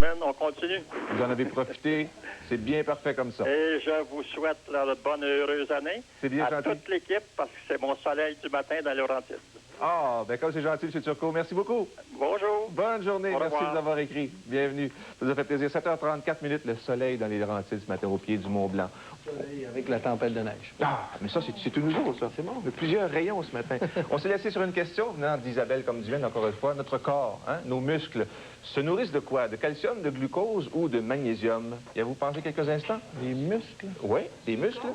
semaine, on continue. Vous en avez profité. C'est bien parfait comme ça. Et je vous souhaite la bonne et heureuse année. C'est bien à gentil. toute l'équipe, parce que c'est mon soleil du matin dans Laurentides. Ah, ben comme c'est gentil, M. Turcot. Merci beaucoup. Bonjour. Bonne journée. Au Merci revoir. de nous avoir écrit. Bienvenue. Ça nous a fait plaisir. 7h34 minutes, le soleil dans les Laurentides ce matin au pied du Mont-Blanc. Soleil avec la tempête de neige. Ah, mais ça, c'est tout nouveau, ça. C'est bon. Il y a plusieurs rayons ce matin. On s'est laissé sur une question venant d'Isabelle comme Dumaine, encore une fois. Notre corps, hein, nos muscles, se nourrissent de quoi? De calcium, de glucose ou de magnésium? Y avez-vous pensé quelques instants? Les muscles? Oui, des muscles.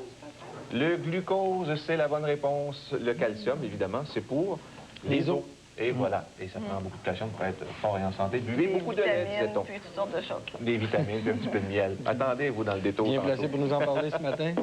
Le glucose, c'est la bonne réponse. Le calcium, évidemment, c'est pour les os. Et voilà. Et ça prend beaucoup de calcium pour être fort et en santé. Buvez beaucoup de lait, disait-on. Puis toutes sortes de choses. Des vitamines, puis un petit peu de miel. Attendez, vous, dans le détour. Bien tantôt. placé pour nous en parler ce matin.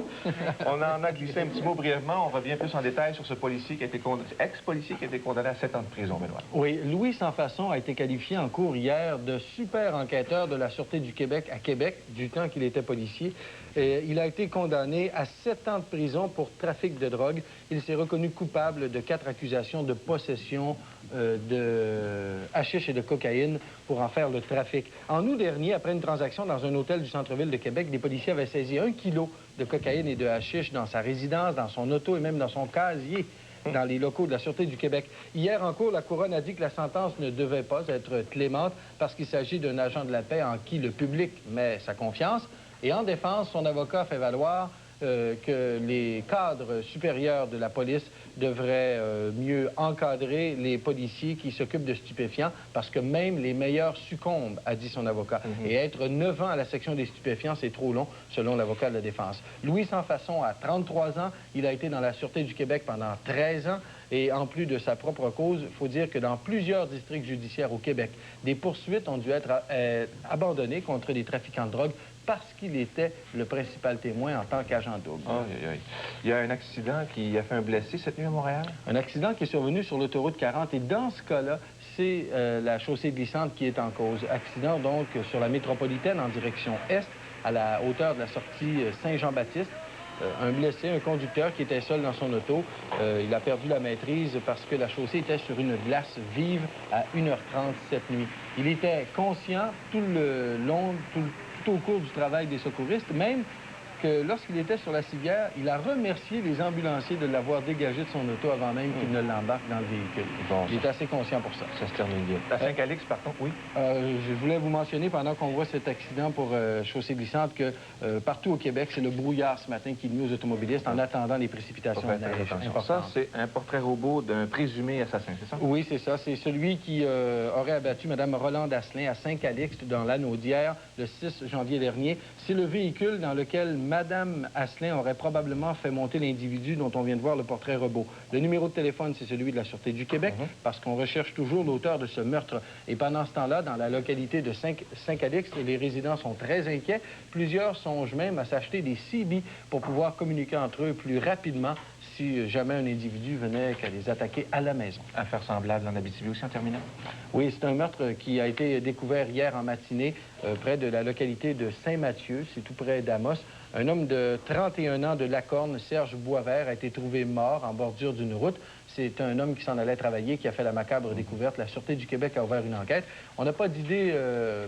On en a glissé un petit mot brièvement. On revient plus en détail sur ce policier qui a été ex-policier qui a été condamné à 7 ans de prison, Benoît. Oui, Louis Sansfaçon a été qualifié en cours hier de super enquêteur de la Sûreté du Québec à Québec, du temps qu'il était policier. Et il a été condamné à 7 ans de prison pour trafic de drogue. Il s'est reconnu coupable de 4 accusations de possession de hashish et de cocaïne pour en faire le trafic. En août dernier, après une transaction dans un hôtel du centre-ville de Québec, des policiers avaient saisi 1 kilo de cocaïne et de hashish dans sa résidence, dans son auto et même dans son casier dans les locaux de la Sûreté du Québec. Hier, en cours, la Couronne a dit que la sentence ne devait pas être clémente parce qu'il s'agit d'un agent de la paix en qui le public met sa confiance. Et en défense, son avocat fait valoir que les cadres supérieurs de la police devraient mieux encadrer les policiers qui s'occupent de stupéfiants parce que même les meilleurs succombent, a dit son avocat. Et être 9 ans à la section des stupéfiants, c'est trop long, selon l'avocat de la défense. Louis Sansfaçon a 33 ans. Il a été dans la Sûreté du Québec pendant 13 ans. Et en plus de sa propre cause, il faut dire que dans plusieurs districts judiciaires au Québec, des poursuites ont dû être abandonnées contre des trafiquants de drogue parce qu'il était le principal témoin en tant qu'agent double. Aïe, aïe. Il y a un accident qui a fait un blessé cette nuit à Montréal? Un accident qui est survenu sur l'autoroute 40 et dans ce cas-là, c'est la chaussée glissante qui est en cause. Accident donc sur la métropolitaine en direction est, à la hauteur de la sortie Saint-Jean-Baptiste. Un blessé, un conducteur qui était seul dans son auto. Il a perdu la maîtrise parce que la chaussée était sur une glace vive à 1h30 cette nuit. Il était conscient tout au cours du travail des secouristes, même que lorsqu'il était sur la civière, il a remercié les ambulanciers de l'avoir dégagé de son auto avant même qu'il ne l'embarque dans le véhicule. Bon, il est assez conscient pour ça. Ça se termine bien. À Saint-Calix, par contre, oui? Je voulais vous mentionner, pendant qu'on voit cet accident pour chaussée glissante, que partout au Québec, c'est le brouillard ce matin qui nuit aux automobilistes en attendant les précipitations de neige importantes. Ça, c'est un portrait robot d'un présumé assassin, c'est ça? Oui, c'est ça. C'est celui qui aurait abattu Mme Rolande Asselin à Saint-Calixte dans l'anneau d'hier, le 6 janvier dernier. C'est le véhicule dans lequel Mme Asselin aurait probablement fait monter l'individu dont on vient de voir le portrait robot. Le numéro de téléphone, c'est celui de la Sûreté du Québec, parce qu'on recherche toujours l'auteur de ce meurtre. Et pendant ce temps-là, dans la localité de Saint-Calixte, les résidents sont très inquiets. Plusieurs songent même à s'acheter des CB pour pouvoir communiquer entre eux plus rapidement si jamais un individu venait qu'à les attaquer à la maison. Affaire semblable en Abitibi aussi, en terminant? Oui, c'est un meurtre qui a été découvert hier en matinée près de la localité de Saint-Mathieu, c'est tout près d'Amos. Un homme de 31 ans de Lacorne, Serge Boisvert, a été trouvé mort en bordure d'une route. C'est un homme qui s'en allait travailler, qui a fait la macabre découverte. La Sûreté du Québec a ouvert une enquête. On n'a pas d'idée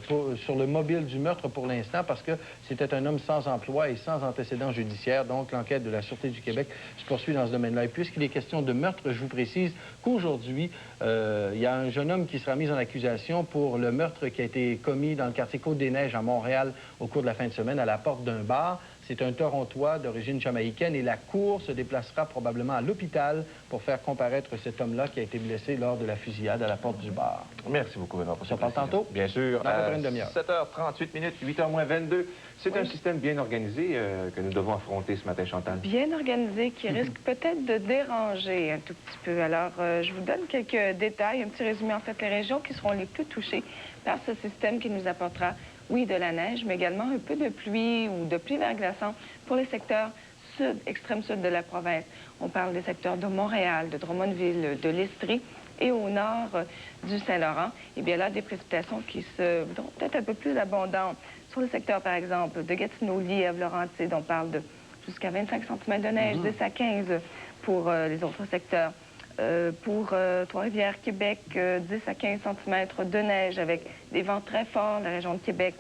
sur le mobile du meurtre pour l'instant parce que c'était un homme sans emploi et sans antécédent judiciaire. Donc, l'enquête de la Sûreté du Québec se poursuit dans ce domaine-là. Et puisqu'il est question de meurtre, je vous précise qu'aujourd'hui, il y a un jeune homme qui sera mis en accusation pour le meurtre qui a été commis dans le quartier Côte-des-Neiges à Montréal au cours de la fin de semaine à la porte d'un bar. C'est un Torontois d'origine jamaïcaine et la Cour se déplacera probablement à l'hôpital pour faire comparaître cet homme-là qui a été blessé lors de la fusillade à la porte du bar. Merci beaucoup, Benoît. On se parle tantôt? Bien sûr. Dans à peu près une demi-heure. 7h38 minutes, 8h moins 22. C'est un système bien organisé que nous devons affronter ce matin, Chantal. Bien organisé, qui risque peut-être de déranger un tout petit peu. Alors, je vous donne quelques détails, un petit résumé. En fait, les régions qui seront les plus touchées par ce système qui nous apportera, oui, de la neige, mais également un peu de pluie ou de pluie verglaçante pour les secteurs sud, extrême sud de la province. On parle des secteurs de Montréal, de Drummondville, de l'Estrie et au nord du Saint-Laurent. Et bien là, des précipitations qui seront peut-être un peu plus abondantes sur le secteur, par exemple, de Gatineau, Lièvre, Laurentides. On parle de jusqu'à 25 cm de neige, 10 à 15 pour les autres secteurs. Pour Trois-Rivières, Québec, 10 à 15 cm de neige avec des vents très forts, la région de Québec.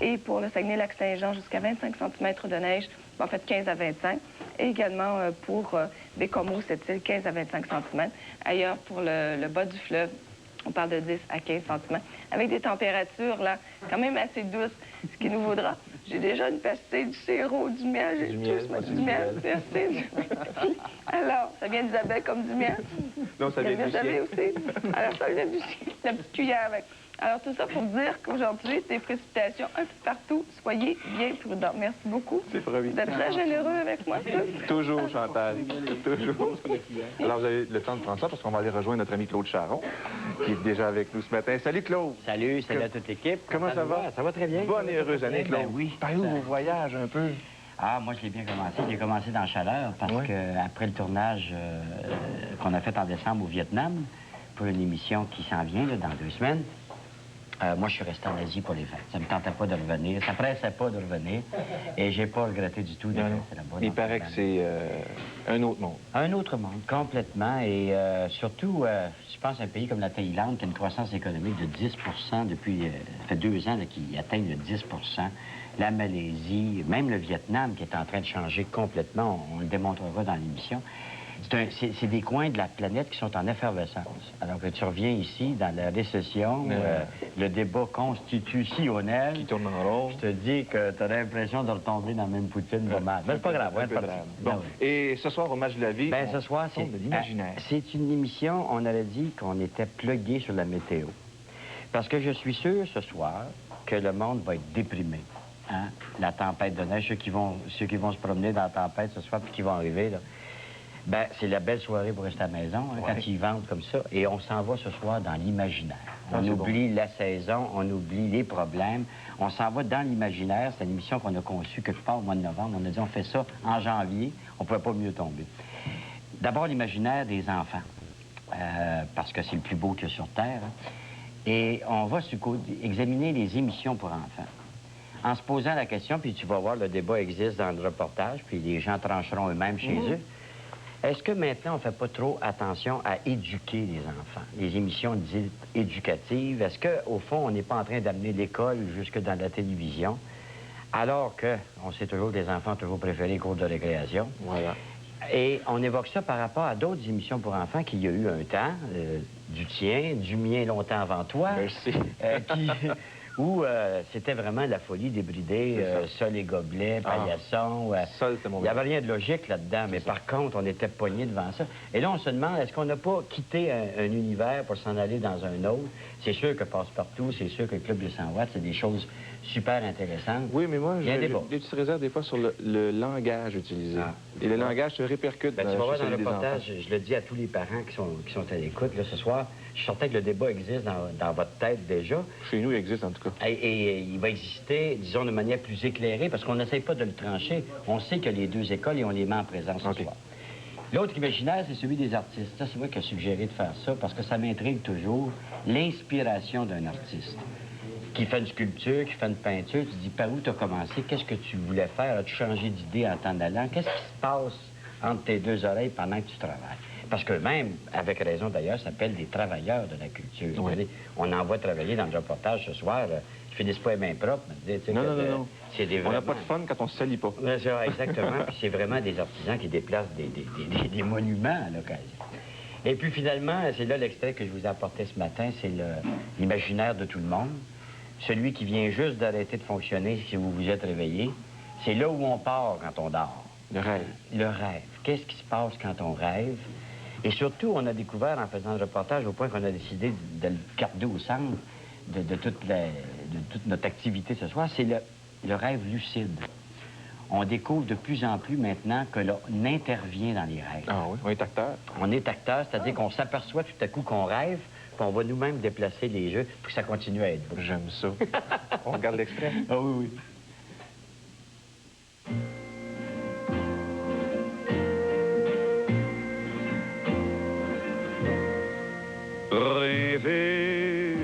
Et pour le Saguenay-Lac-Saint-Jean, jusqu'à 25 cm de neige, en fait 15 à 25. Et également pour Bécomo, cette-île, 15 à 25 cm. Ailleurs, pour le bas du fleuve, on parle de 10 à 15 cm, avec des températures, là, quand même assez douces, ce qui nous vaudra. J'ai déjà une pastille, du sirop, du miel, j'ai du miel, merci. Alors, ça vient d'Isabelle comme du miel. Non, ça vient du chien. Aussi. Alors, ça vient du chien, la petite cuillère avec. Alors, tout ça pour dire qu'aujourd'hui, des précipitations un peu partout. Soyez bien prudents. Merci beaucoup. C'est promis. Vous êtes très généreux avec moi. Toujours, Chantal. Toujours. Alors, vous avez le temps de prendre ça parce qu'on va aller rejoindre notre ami Claude Charron, qui est déjà avec nous ce matin. Salut, Claude. Salut à toute l'équipe. Comment ça va? Ça va très bien. Bonne et heureuse année, Claude. Ben oui. Parlez-nous vos voyages un peu. Ah, moi, je l'ai bien commencé. J'ai commencé dans la chaleur parce que après le tournage qu'on a fait en décembre au Vietnam, pour une émission qui s'en vient là, dans 2 semaines, moi, je suis resté en Asie pour les fêtes. Ça me tentait pas de revenir. Ça pressait pas de revenir. Et j'ai pas regretté du tout de rester là-bas. Il paraît que c'est un autre monde. Un autre monde, complètement. Et surtout, je pense à un pays comme la Thaïlande qui a une croissance économique de 10 depuis... ça fait 2 ans qu'ils atteignent le 10 La Malaisie, même le Vietnam qui est en train de changer complètement. On le démontrera dans l'émission. C'est des coins de la planète qui sont en effervescence. Alors que tu reviens ici, dans la récession, le débat constitutionnel... Qui tourne en rond. Je te dis que tu as l'impression de retomber dans la même poutine pas mal. Mais c'est pas grave, c'est parti. Bon. Et ce soir, au match de la vie, ben, ce soir, c'est de l'imaginaire. C'est une émission, on aurait dit qu'on était plugué sur la météo. Parce que je suis sûr, ce soir, que le monde va être déprimé. Hein? La tempête de neige, ceux qui vont se promener dans la tempête ce soir puis qui vont arriver, là. Ben, c'est la belle soirée pour rester à la maison, hein, quand ils vendent comme ça. Et on s'en va ce soir dans l'imaginaire. On oublie la saison, on oublie les problèmes. On s'en va dans l'imaginaire. C'est une émission qu'on a conçue quelque part au mois de novembre. On a dit, on fait ça en janvier. On ne pouvait pas mieux tomber. D'abord, l'imaginaire des enfants, parce que c'est le plus beau qu'il y a sur Terre. Hein. Et on va examiner les émissions pour enfants. En se posant la question, puis tu vas voir, le débat existe dans le reportage, puis les gens trancheront eux-mêmes chez eux. Est-ce que maintenant, on ne fait pas trop attention à éduquer les enfants? Les émissions dites éducatives, est-ce qu'au fond, on n'est pas en train d'amener l'école jusque dans la télévision, alors qu'on sait toujours que les enfants ont toujours préféré les cours de récréation? Voilà. Et on évoque ça par rapport à d'autres émissions pour enfants qu'il y a eu un temps, du tien, du mien longtemps avant toi. Merci. Où c'était vraiment la folie débridée, sol et gobelets, paillasson. Sol, c'est mon Il n'y avait rien de logique là-dedans, mais par contre, on était pognés devant ça. Et là, on se demande, est-ce qu'on n'a pas quitté un univers pour s'en aller dans un autre? C'est sûr que Passe-Partout, c'est sûr que le Club de 100 watts, c'est des choses super intéressantes. Oui, mais moi, j'ai des petites réserves des fois sur le langage utilisé. Et le langage se répercute tu vas voir dans le reportage, je le dis à tous les parents qui sont à l'écoute, là, ce soir, je sentais que le débat existe dans votre tête déjà. Chez nous, il existe en tout cas. Et il va exister, disons, de manière plus éclairée, parce qu'on n'essaie pas de le trancher. On sait que les 2 écoles et on les met en présence ce soir. L'autre imaginaire, c'est celui des artistes. Ça, c'est moi qui ai suggéré de faire ça, parce que ça m'intrigue toujours, l'inspiration d'un artiste. Qui fait une sculpture, qui fait une peinture, tu te dis, par où tu as commencé? Qu'est-ce que tu voulais faire? As-tu changé d'idée en t'en allant? Qu'est-ce qui se passe entre tes 2 oreilles pendant que tu travailles? Parce que même, avec raison d'ailleurs, ça s'appelle des travailleurs de la culture. Oui. On envoie travailler dans le reportage ce soir, je finis pas les mains propres. Non. On n'a pas de fun quand on se salit pas. Exactement. Puis c'est vraiment des artisans qui déplacent des monuments à l'occasion. Et puis finalement, c'est là l'extrait que je vous ai apporté ce matin, c'est l'imaginaire de tout le monde. Celui qui vient juste d'arrêter de fonctionner si vous vous êtes réveillé. C'est là où on part quand on dort. Le rêve. Le rêve. Qu'est-ce qui se passe quand on rêve? Et surtout, on a découvert en faisant le reportage, au point qu'on a décidé de le garder au centre de toute notre activité ce soir, c'est le rêve lucide. On découvre de plus en plus maintenant que l'on intervient dans les rêves. Ah oui, on est acteur. On est acteur, c'est-à-dire qu'on s'aperçoit tout à coup qu'on rêve, puis on va nous-mêmes déplacer les jeux, puis que ça continue à être beau. J'aime ça. On regarde l'extrait? Ah oui. Rêver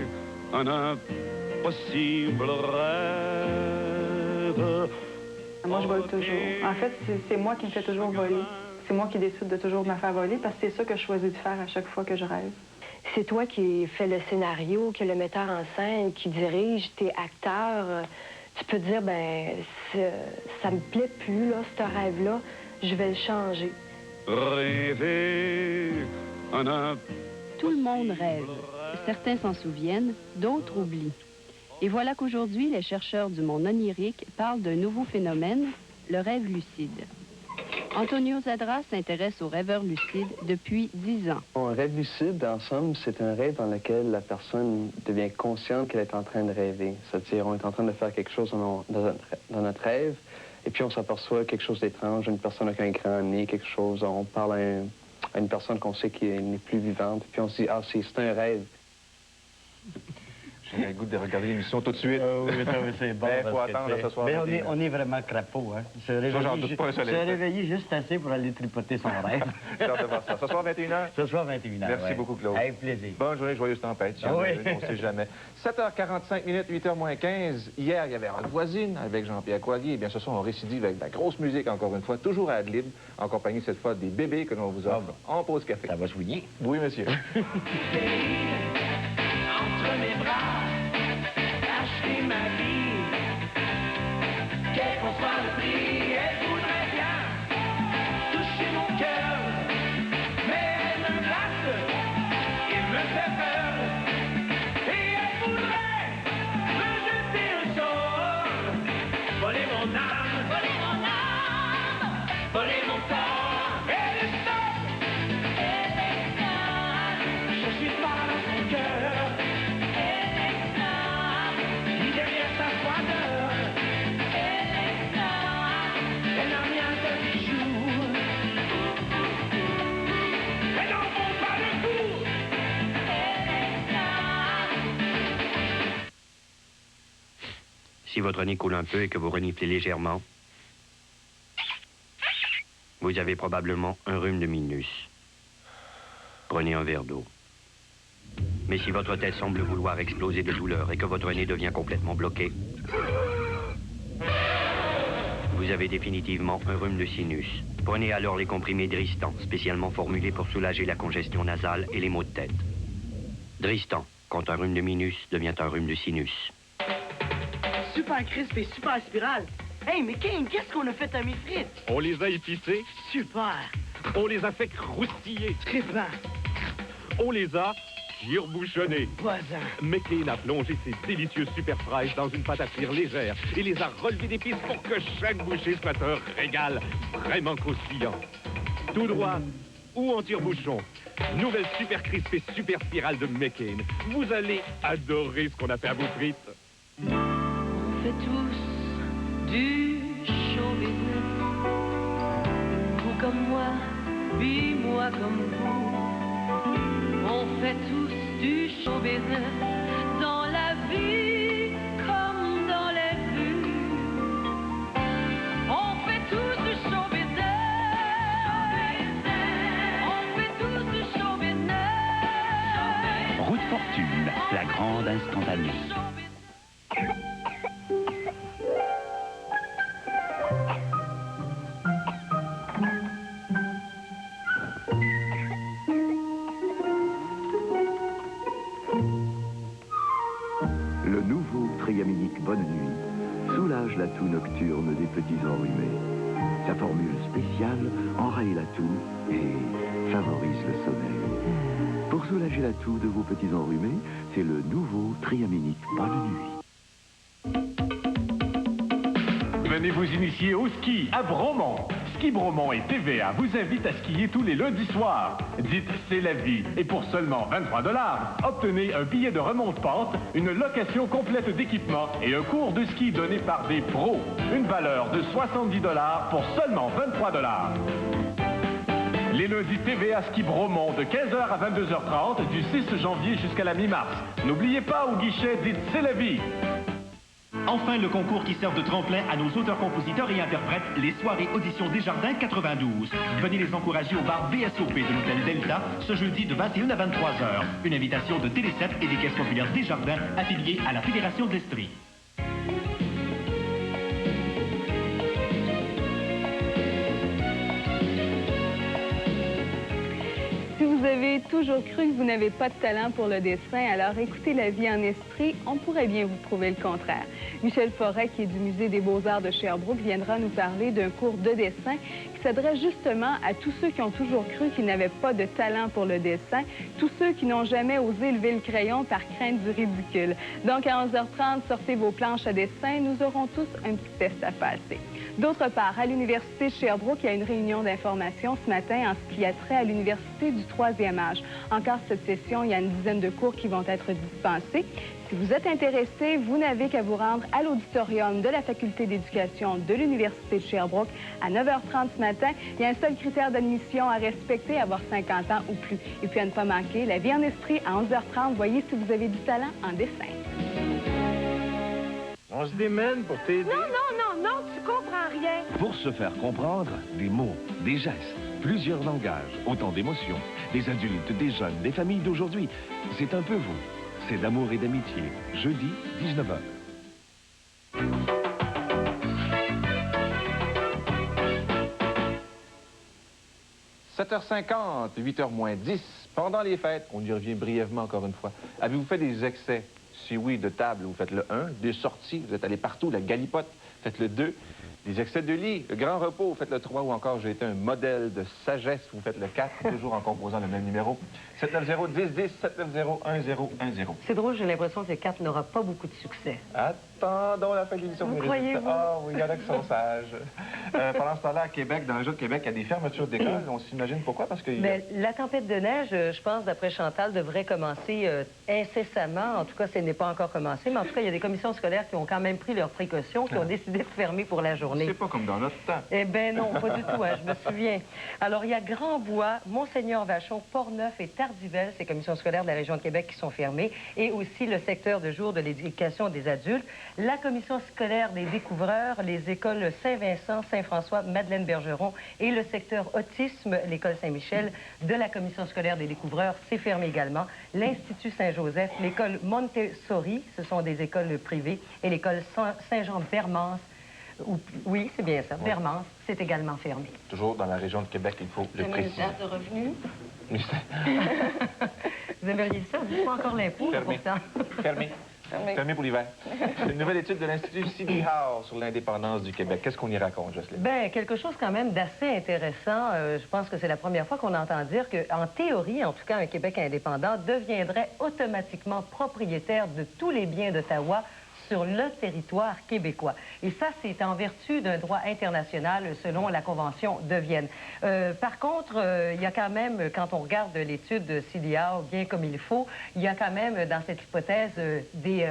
un impossible rêve. Moi, je vole toujours. En fait, c'est moi qui me fais toujours voler. c'est moi qui décide de toujours me faire voler parce que c'est ça que je choisis de faire à chaque fois que je rêve. C'est toi qui fais le scénario, qui est le metteur en scène, qui dirige, t'es acteur. Tu peux dire, ben, ça me plaît plus, là, ce rêve-là, je vais le changer. Rêver un Tout le monde rêve. Certains s'en souviennent, d'autres oublient. Et voilà qu'aujourd'hui, les chercheurs du monde onirique parlent d'un nouveau phénomène, le rêve lucide. Antonio Zadra s'intéresse aux rêveurs lucides depuis 10 ans. Un rêve lucide, en somme, c'est un rêve dans lequel la personne devient consciente qu'elle est en train de rêver. C'est-à-dire, on est en train de faire quelque chose dans notre rêve, et puis on s'aperçoit quelque chose d'étrange, une personne avec un grand nez, quelque chose, on parle à une personne qu'on sait qui n'est plus vivante, puis on se dit, ah, c'est un rêve. J'ai le goût de regarder l'émission tout de suite. Oui, c'est bon. Il faut attendre ce soir. Mais on est vraiment crapaud, hein. J'en doute pas un seul. Se réveiller juste assez pour aller tripoter son rêve. J'ai hâte de voir ça. Ce soir, 21h? Ce soir, 21h, Merci beaucoup, Claude. Avec plaisir. Bonne journée, joyeuse tempête. Si on ne sait jamais. 7h45 minutes, 8h moins 15. Hier, il y avait Rock Voisine avec Jean-Pierre Coallier. Eh bien, ce soir, on récidive avec de la grosse musique, encore une fois, toujours à Adlib, en compagnie, cette fois, des bébés que l'on vous offre en pause café. Ça va soigner? Oui, monsieur. Entre mes bras, acheter ma vie, quel qu'on soit le prix, elle voudrait bien toucher mon cœur, mais elle me glace et me fait peur, et elle voudrait me jeter un sort, voler mon âme, voler mon corps, elle est folle, je suis pas dans son cœur. Si votre nez coule un peu et que vous reniflez légèrement, vous avez probablement un rhume de minus. Prenez un verre d'eau. Mais si votre tête semble vouloir exploser de douleur et que votre nez devient complètement bloqué, vous avez définitivement un rhume de sinus. Prenez alors les comprimés Dristan, spécialement formulés pour soulager la congestion nasale et les maux de tête. Dristan, quand un rhume de minus devient un rhume de sinus. Super crisp et super spirale. Hey, mais King, qu'est-ce qu'on a fait à mes frites? On les a épicées. Super. On les a fait croustiller. Trippant. On les a tire-bouchonnées. Voisin. McCain a plongé ses délicieuses super fries dans une pâte à frire légère et les a relevées d'épices pour que chaque bouchée soit un régal vraiment croustillant. Tout droit ou en tire-bouchon. Nouvelle super crisp et super spirale de McCain. Vous allez adorer ce qu'on a fait à vos frites. On fait tous du show business. Vous comme moi, puis moi comme vous. On fait tous du show business. Dans la vie comme dans les rues. On fait tous du show business. On fait tous du show business. Route Fortune, la grande instantanée. Le nouveau Triaminique Bonne Nuit soulage la toux nocturne des petits enrhumés. Sa formule spéciale enraye la toux et favorise le sommeil. Pour soulager la toux de vos petits enrhumés, c'est le nouveau Triaminique Bonne Nuit. Venez vous initier au ski à Bromont. Ski Bromont et TVA vous invitent à skier tous les lundis soirs. Dites c'est la vie. Et pour seulement 23 $, obtenez un billet de remonte-pente, une location complète d'équipement et un cours de ski donné par des pros. Une valeur de 70 $ pour seulement 23 $. Les lundis TVA Ski Bromont de 15h à 22h30 du 6 janvier jusqu'à la mi-mars. N'oubliez pas au guichet, dites c'est la vie. Enfin, le concours qui sert de tremplin à nos auteurs, compositeurs et interprètes, les soirées Auditions Desjardins 92. Venez les encourager au bar VSOP de l'hôtel Delta ce jeudi de 21 à 23h. Une invitation de Télé7 et des caisses populaires Desjardins affiliées à la Fédération de l'Estrie. toujours cru que vous n'avez pas de talent pour le dessin, alors écoutez La vie en Estrie, on pourrait bien vous prouver le contraire. Michel Forêt, qui est du Musée des Beaux-Arts de Sherbrooke, viendra nous parler d'un cours de dessin qui s'adresse justement à tous ceux qui ont toujours cru qu'ils n'avaient pas de talent pour le dessin, tous ceux qui n'ont jamais osé lever le crayon par crainte du ridicule. Donc à 11h30, sortez vos planches à dessin, nous aurons tous un petit test à passer. D'autre part, à l'Université de Sherbrooke, il y a une réunion d'information ce matin en ce qui a trait à l'Université du 3e âge. Encore cette session, il y a une dizaine de cours qui vont être dispensés. Si vous êtes intéressé, vous n'avez qu'à vous rendre à l'auditorium de la Faculté d'éducation de l'Université de Sherbrooke à 9h30 ce matin. Il y a un seul critère d'admission à respecter, avoir 50 ans ou plus. Et puis à ne pas manquer, La vie en Estrie à 11h30. Voyez si vous avez du talent en dessin. On se démène pour t'aider. Non, tu comprends rien. Pour se faire comprendre, des mots, des gestes, plusieurs langages, autant d'émotions. Des adultes, des jeunes, des familles d'aujourd'hui. C'est un peu vous. C'est d'amour et d'amitié. Jeudi, 19h. 7h50, 8h moins 10. Pendant les fêtes, on y revient brièvement encore une fois. Avez-vous fait des excès? Si oui, de table, vous faites le 1. Des sorties, vous êtes allé partout, la galipote, faites le 2. Des excès de lit, le grand repos, vous faites le 3. Ou encore, j'ai été un modèle de sagesse, vous faites le 4, toujours en composant le même numéro. 790-10, 790-1010. C'est drôle, j'ai l'impression que le 4 n'aura pas beaucoup de succès. Attendons la fin de l'émission. Vous croyez-vous? Ah oui, il y en a qui sont sages. Pendant ce temps-là, à Québec, dans le jeu de Québec, il y a des fermetures d'écoles. On s'imagine pourquoi? Parce que... Mais la tempête de neige, je pense, d'après Chantal, devrait commencer incessamment. En tout cas, ce n'est pas encore commencé. Mais en tout cas, il y a des commissions scolaires qui ont quand même pris leurs précautions, qui ont décidé de fermer pour la journée. C'est pas comme dans notre temps. Eh bien non, pas du tout, hein, je me souviens. Alors, il y a Grandbois, Monseigneur-Vachon, Portneuf et Tardivelle, ces commissions scolaires de la région de Québec qui sont fermées, et aussi le secteur de jour de l'éducation des adultes, la commission scolaire des découvreurs, les écoles Saint-Vincent, Saint-François, Madeleine-Bergeron et le secteur autisme, l'école Saint-Michel de la commission scolaire des découvreurs, c'est fermé également. L'Institut Saint-Joseph, l'école Montessori, ce sont des écoles privées, et l'école Saint-Jean-Bermance, oui, c'est bien ça. Bermance, c'est également fermé. Toujours dans la région de Québec, il faut le préciser. Date de revenus? Vous aimeriez ça? Dites-moi encore l'impôt, pourtant. Fermé. Fermé pour l'hiver. Une nouvelle étude de l'Institut C.D. Howe sur l'indépendance du Québec. Qu'est-ce qu'on y raconte, Jocelyne? Bien, quelque chose quand même d'assez intéressant. Je pense que c'est la première fois qu'on entend dire qu'en théorie, en tout cas, un Québec indépendant deviendrait automatiquement propriétaire de tous les biens d'Ottawa sur le territoire québécois. Et ça, c'est en vertu d'un droit international selon la Convention de Vienne. Par contre, il y a quand même, quand on regarde l'étude de CDA bien comme il faut, il y a quand même dans cette hypothèse des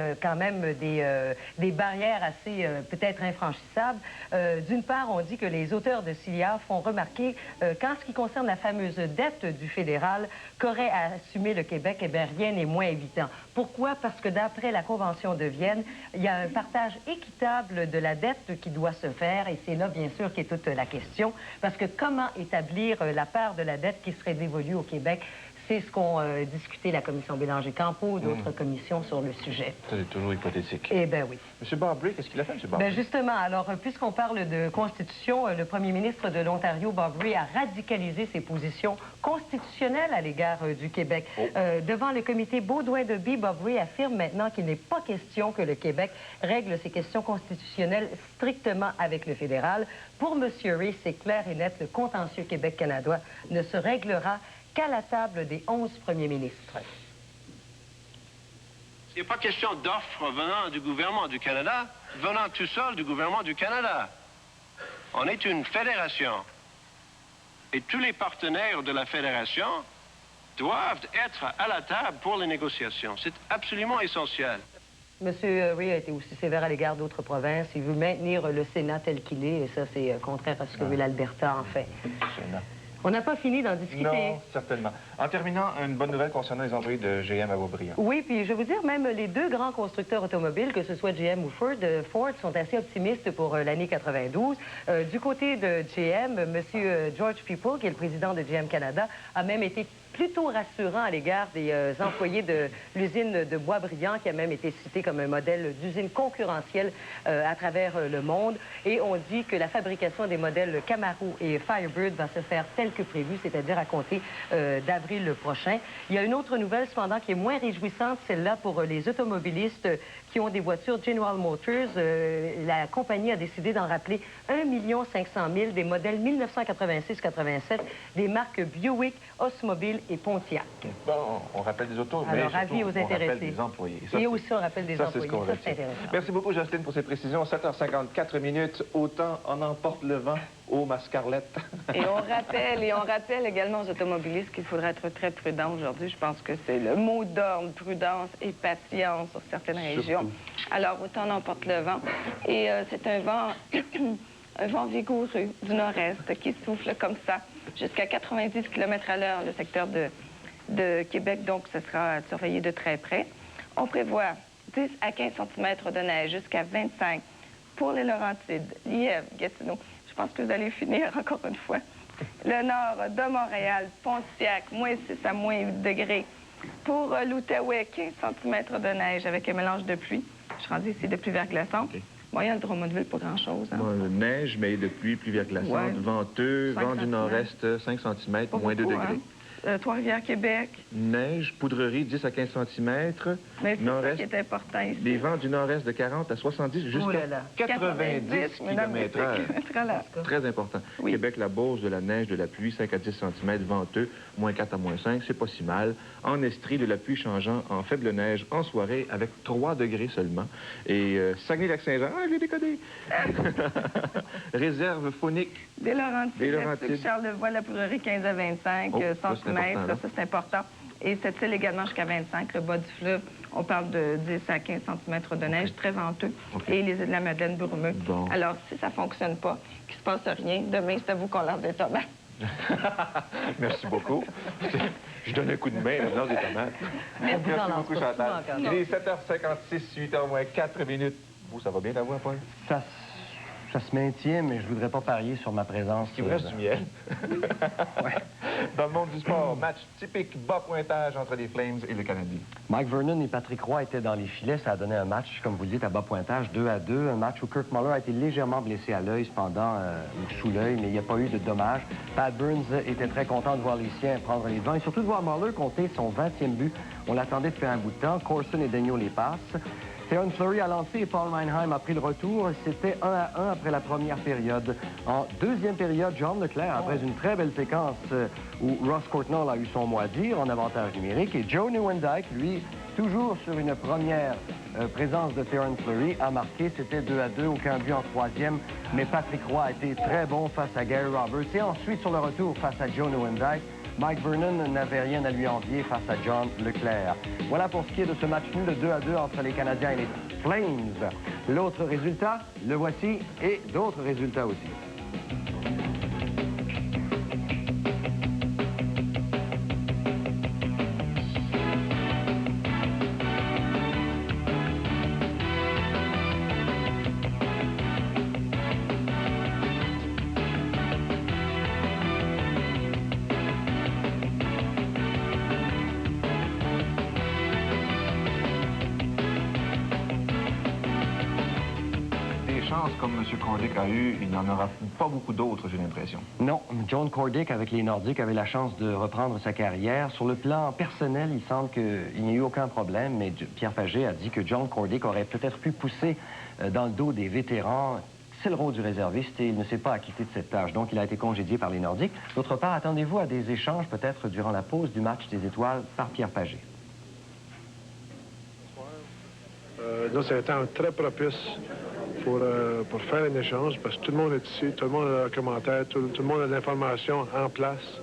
barrières assez peut-être infranchissables. D'une part, on dit que les auteurs de CDA font remarquer qu'en ce qui concerne la fameuse dette du fédéral qu'aurait à assumer le Québec, eh bien, rien n'est moins évident. Pourquoi? Parce que d'après la Convention de Vienne, il y a un partage équitable de la dette qui doit se faire, et c'est là, bien sûr, qu'est toute la question, parce que comment établir la part de la dette qui serait dévolue au Québec? C'est ce qu'ont discuté la commission Bélanger-Campeau, d'autres commissions sur le sujet. C'est toujours hypothétique. Eh bien oui. M. Barbry, qu'est-ce qu'il a fait, M. Barbry? Bien justement, alors, puisqu'on parle de Constitution, le premier ministre de l'Ontario, Barbry, a radicalisé ses positions constitutionnelles à l'égard du Québec. Devant le comité Baudouin-Deby, Barbry affirme maintenant qu'il n'est pas question que le Québec règle ses questions constitutionnelles strictement avec le fédéral. Pour M. Ray, c'est clair et net, le contentieux Québec-Canada ne se réglera qu'à la table des 11 premiers ministres. Il n'est pas question d'offres venant du gouvernement du Canada, venant tout seul du gouvernement du Canada. On est une fédération. Et tous les partenaires de la fédération doivent être à la table pour les négociations. C'est absolument essentiel. M. Ray a été aussi sévère à l'égard d'autres provinces. Il veut maintenir le Sénat tel qu'il est, et ça, c'est contraire à ce que veut l'Alberta, en fait. On n'a pas fini d'en discuter. Non, certainement. En terminant, une bonne nouvelle concernant les employés de GM à Beaubriand. Oui, puis je vais vous dire, même les deux grands constructeurs automobiles, que ce soit GM ou Ford, sont assez optimistes pour l'année 92. Du côté de GM, M. George People, qui est le président de GM Canada, a même été plutôt rassurant à l'égard des employés de l'usine de Boisbriand, qui a même été cité comme un modèle d'usine concurrentielle à travers le monde. Et on dit que la fabrication des modèles Camaro et Firebird va se faire tel que prévu, c'est-à-dire à compter d'avril prochain. Il y a une autre nouvelle, cependant, qui est moins réjouissante, celle-là pour les automobilistes qui ont des voitures General Motors. La compagnie a décidé d'en rappeler 1 500 000 des modèles 1986-87 des marques Buick, Oldsmobile et Pontiac. Bon, on rappelle des autos, mais alors, avis aux on rappelle intéressés. des employés. Et aussi, on rappelle des employés. Ça, c'est intéressant. Merci beaucoup, Jocelyne, pour ces précisions. 7h54 minutes. Autant on emporte le vent. Oh, ma Scarlett. Et on rappelle également aux automobilistes qu'il faudra être très prudent aujourd'hui. Je pense que c'est le mot d'ordre, prudence et patience sur certaines régions. Alors, autant on emporte le vent. Et c'est un vent vigoureux du nord-est qui souffle comme ça jusqu'à 90 km à l'heure, le secteur de Québec. Donc, ce sera surveillé de très près. On prévoit 10 à 15 cm de neige jusqu'à 25 pour les Laurentides, Lièvre, Gatineau. Je pense que vous allez finir encore une fois. Le nord de Montréal, Pontiac, moins 6 à moins 8 degrés. Pour l'Outaouais, 15 cm de neige avec un mélange de pluie. Je suis rendue ici de pluie verglaçante. Bon, il y a le Drummondville, pas grand-chose. Hein? Bon, neige, mais de pluie verglaçante, venteux, vent du nord-est, 5 cm, moins 2 degrés. Hein? Trois-Rivières, Québec. Neige, poudrerie, 10 à 15 cm. Mais c'est ça qui est important ici. Les vents du nord-est de 40 à 70 jusqu'à 90 km/h. Très important. Oui. Québec, la Beauce, de la neige, de la pluie, 5 à 10 cm, venteux, moins 4 à moins 5, c'est pas si mal. En Estrie, de la pluie changeant en faible neige en soirée avec 3 degrés seulement. Et Saguenay-Lac-Saint-Jean, je l'ai décodé. Réserve phonique. Des Laurentides. Charlevoix, la poudrerie, 15 à 25 cm. Ça, c'est important. Et cette île également jusqu'à 25, le bas du fleuve, on parle de 10 à 15 cm de neige, très venteux. Et les îles de la Madeleine brumeux. Bon. Alors, si ça ne fonctionne pas, qu'il ne se passe rien, demain, c'est à vous qu'on lance des tomates. Merci beaucoup. Je donne un coup de main, je lance des tomates. Merci beaucoup, Chantal. Il est 7h56, 8h moins 4 minutes. Vous, ça va bien ta voix, Paul? Ça se maintient, mais je voudrais pas parier sur ma présence. Il vous reste du miel. Ouais. Dans le monde du sport, match typique bas pointage entre les Flames et le Canadien. Mike Vernon et Patrick Roy étaient dans les filets. Ça a donné un match, comme vous le dites, à bas pointage, 2-2. Un match où Kirk Muller a été légèrement blessé à l'œil, cependant, ou sous l'œil, mais il n'y a pas eu de dommages. Pat Burns était très content de voir les siens prendre les devants et surtout de voir Muller compter son 20e but. On l'attendait depuis un bout de temps. Corson et Degnaud les passent. Theoren Fleury a lancé et Paul Meinheim a pris le retour. C'était 1-1 après la première période. En deuxième période, John Leclerc, après une très belle séquence où Ross Courtnall a eu son mot à dire en avantage numérique, et Joe Nieuwendyk, lui, toujours sur une première présence de Theoren Fleury, a marqué. C'était 2-2, aucun but en troisième, mais Patrick Roy a été très bon face à Gary Roberts. Et ensuite, sur le retour face à Joe Nieuwendyk, Mike Vernon n'avait rien à lui envier face à John Leclerc. Voilà pour ce qui est de ce match nul de 2-2 entre les Canadiens et les Flames. L'autre résultat, le voici, et d'autres résultats aussi. Comme M. Cordick a eu, il n'en aura pas beaucoup d'autres, j'ai l'impression. Non, John Cordick, avec les Nordiques, avait la chance de reprendre sa carrière. Sur le plan personnel, il semble qu'il n'y a eu aucun problème, mais Pierre Pagé a dit que John Cordick aurait peut-être pu pousser dans le dos des vétérans. C'est le rôle du réserviste et il ne s'est pas acquitté de cette tâche. Donc, il a été congédié par les Nordiques. D'autre part, attendez-vous à des échanges, peut-être, durant la pause du match des Étoiles par Pierre Pagé. Là, c'est un temps très propice pour faire un échange, parce que tout le monde est ici, tout le monde a un commentaire, tout le monde a de l'information en place.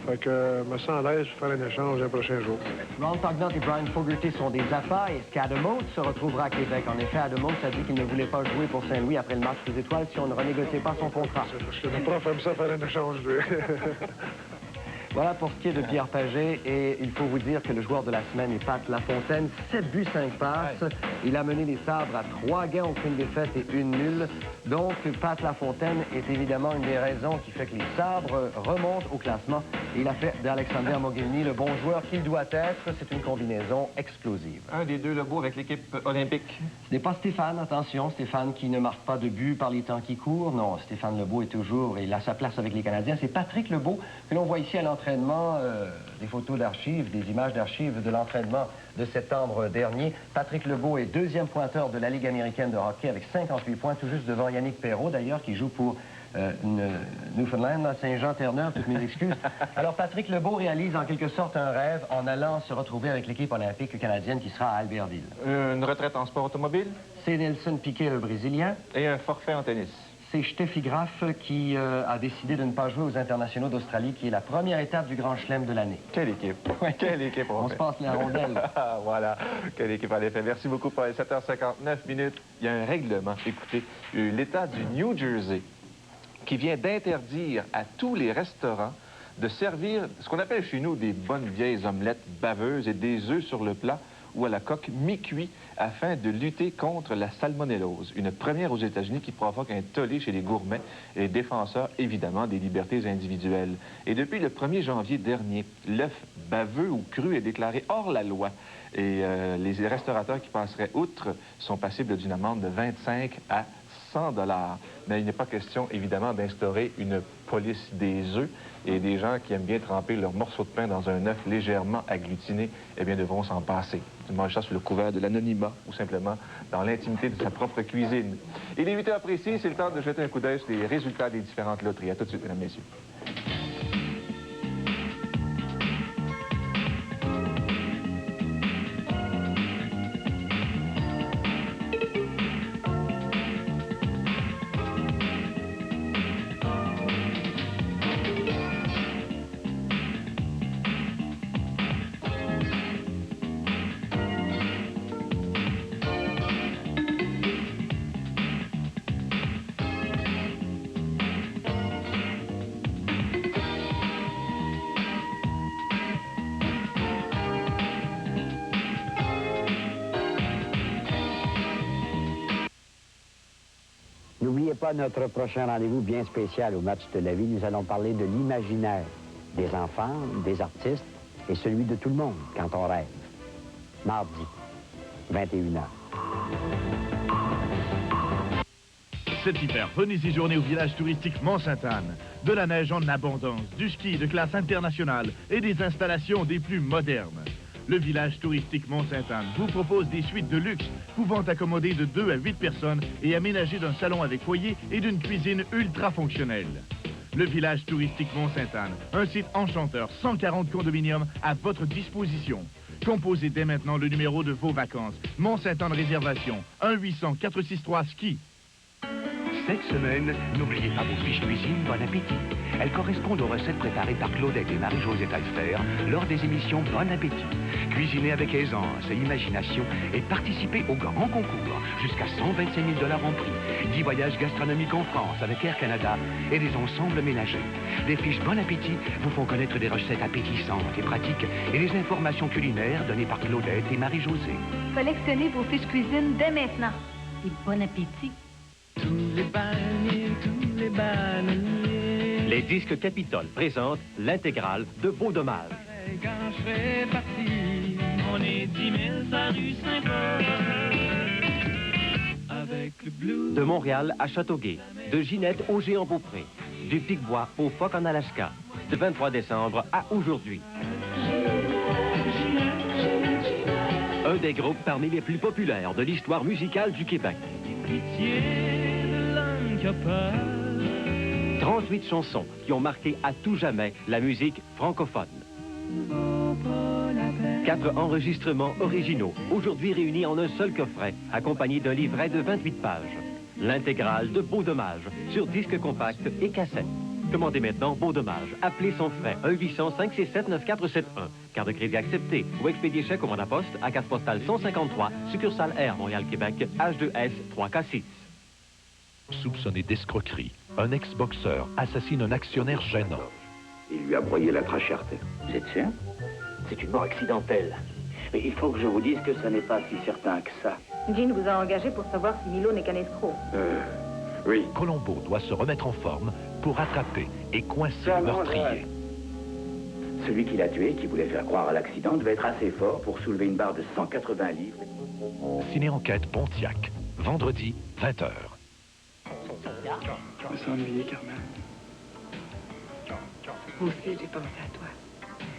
Fait que je me sens à l'aise pour faire un échange un prochain jour. Ron Tognaut et Brian Fogarty sont des appâts et Scadamone se retrouvera à Québec. En effet, Adamone a dit qu'il ne voulait pas jouer pour Saint-Louis après le match des Étoiles si on ne renégociait pas son contrat. Parce que le prof aime ça faire un échange, lui. Voilà pour ce qui est de Pierre Pagé. Et il faut vous dire que le joueur de la semaine est Pat Lafontaine. 7 buts, 5 passes. Il a mené les Sabres à 3 gains, aucune défaite et 1 nulle. Donc, Pat Lafontaine est évidemment une des raisons qui fait que les Sabres remontent au classement. Et il a fait d'Alexander Mogilny le bon joueur qu'il doit être. C'est une combinaison explosive. Un des deux Lebeau avec l'équipe olympique. Ce n'est pas Stéphane, attention. Stéphane qui ne marque pas de but par les temps qui courent. Non, Stéphane Lebeau est toujours... Il a sa place avec les Canadiens. C'est Patrick Lebeau que l'on voit ici à l'entraînement. Des photos d'archives, des images d'archives de l'entraînement de septembre dernier. Patrick Lebeau est deuxième pointeur de la Ligue américaine de hockey avec 58 points, tout juste devant Yannick Perrault, d'ailleurs, qui joue pour Newfoundland, Saint-Jean-Terre-Neuve, toutes mes excuses. Alors, Patrick Lebeau réalise en quelque sorte un rêve en allant se retrouver avec l'équipe olympique canadienne qui sera à Albertville. Une retraite en sport automobile. C'est Nelson Piquet, le Brésilien. Et un forfait en tennis. C'est Steffi Graf qui a décidé de ne pas jouer aux internationaux d'Australie, qui est la première étape du Grand Chelem de l'année. Quelle équipe! Quelle équipe! On se passe la rondelle. Voilà, quelle équipe en effet. Merci beaucoup pour les 7h59 minutes. Il y a un règlement. Écoutez, l'État du New Jersey qui vient d'interdire à tous les restaurants de servir ce qu'on appelle chez nous des bonnes vieilles omelettes baveuses et des œufs sur le plat ou à la coque mi-cuit afin de lutter contre la salmonellose, une première aux États-Unis qui provoque un tollé chez les gourmets et les défenseurs, évidemment, des libertés individuelles. Et depuis le 1er janvier dernier, l'œuf baveux ou cru est déclaré hors la loi. Et les restaurateurs qui passeraient outre sont passibles d'une amende de 25 à 100 $. Mais il n'est pas question, évidemment, d'instaurer une police des œufs. Et des gens qui aiment bien tremper leur morceau de pain dans un œuf légèrement agglutiné, eh bien, devront s'en passer. Ils mangent ça sous le couvert de l'anonymat ou simplement dans l'intimité de sa propre cuisine. Il est 8h précis, c'est le temps de jeter un coup d'œil sur les résultats des différentes loteries. À tout de suite, mesdames et messieurs. N'oubliez pas notre prochain rendez-vous bien spécial au match de la vie. Nous allons parler de l'imaginaire des enfants, des artistes et celui de tout le monde quand on rêve. Mardi, 21h. Cet hiver, venez y journer au village touristique Mont-Sainte-Anne. De la neige en abondance, du ski de classe internationale et des installations des plus modernes. Le village touristique Mont-Sainte-Anne vous propose des suites de luxe pouvant accommoder de 2 à 8 personnes et aménagées d'un salon avec foyer et d'une cuisine ultra fonctionnelle. Le village touristique Mont-Sainte-Anne, un site enchanteur, 140 condominiums à votre disposition. Composez dès maintenant le numéro de vos vacances. Mont-Sainte-Anne Réservation, 1-800-463-SKI. Cette semaine, n'oubliez pas vos fiches cuisine Bon Appétit. Elles correspondent aux recettes préparées par Claudette et Marie-Josée Taillefer lors des émissions Bon Appétit. Cuisinez avec aisance et imagination et participez au grand concours. Jusqu'à 125 000 $ en prix. 10 voyages gastronomiques en France avec Air Canada et des ensembles ménagers. Les fiches Bon Appétit vous font connaître des recettes appétissantes et pratiques et les informations culinaires données par Claudette et Marie-Josée. Collectionnez vos fiches cuisine dès maintenant. Et bon appétit. Tous les bananiers. Les disques Capitole présentent l'intégrale de Beau Dommage. Quand je serai parti, on est 10 000 à rue Saint-Paul. Avec le blues. De Montréal à Châteauguay, de Ginette au Géant-Beaupré, du Pic-Bois au Phoque en Alaska, de 23 décembre à aujourd'hui. Un des groupes parmi les plus populaires de l'histoire musicale du Québec. 38 chansons qui ont marqué à tout jamais la musique francophone. 4 enregistrements originaux, aujourd'hui réunis en un seul coffret, accompagnés d'un livret de 28 pages. L'intégrale de Beau Dommage, sur disque compact et cassette. Commandez maintenant Beau Dommage. Appelez sans frais 1-800-567-9471. Carte de crédit acceptée ou expédiez chèque au mandat poste à carte postale 153, succursale R, Montréal-Québec, H2S 3K6. Soupçonné d'escroquerie, un ex-boxeur assassine un actionnaire gênant. Il lui a broyé la trachée artère. Vous êtes sûr? C'est une mort accidentelle. Mais il faut que je vous dise que ça n'est pas si certain que ça. Jean vous a engagé pour savoir si Milo n'est qu'un escroc. Oui. Colombo doit se remettre en forme pour attraper et coincer le meurtrier. Celui qui l'a tué, qui voulait faire croire à l'accident, devait être assez fort pour soulever une barre de 180 livres. Ciné-enquête Pontiac, vendredi, 20h. Je me sens ennuyé, Carmen. Moi aussi, j'ai pensé à toi.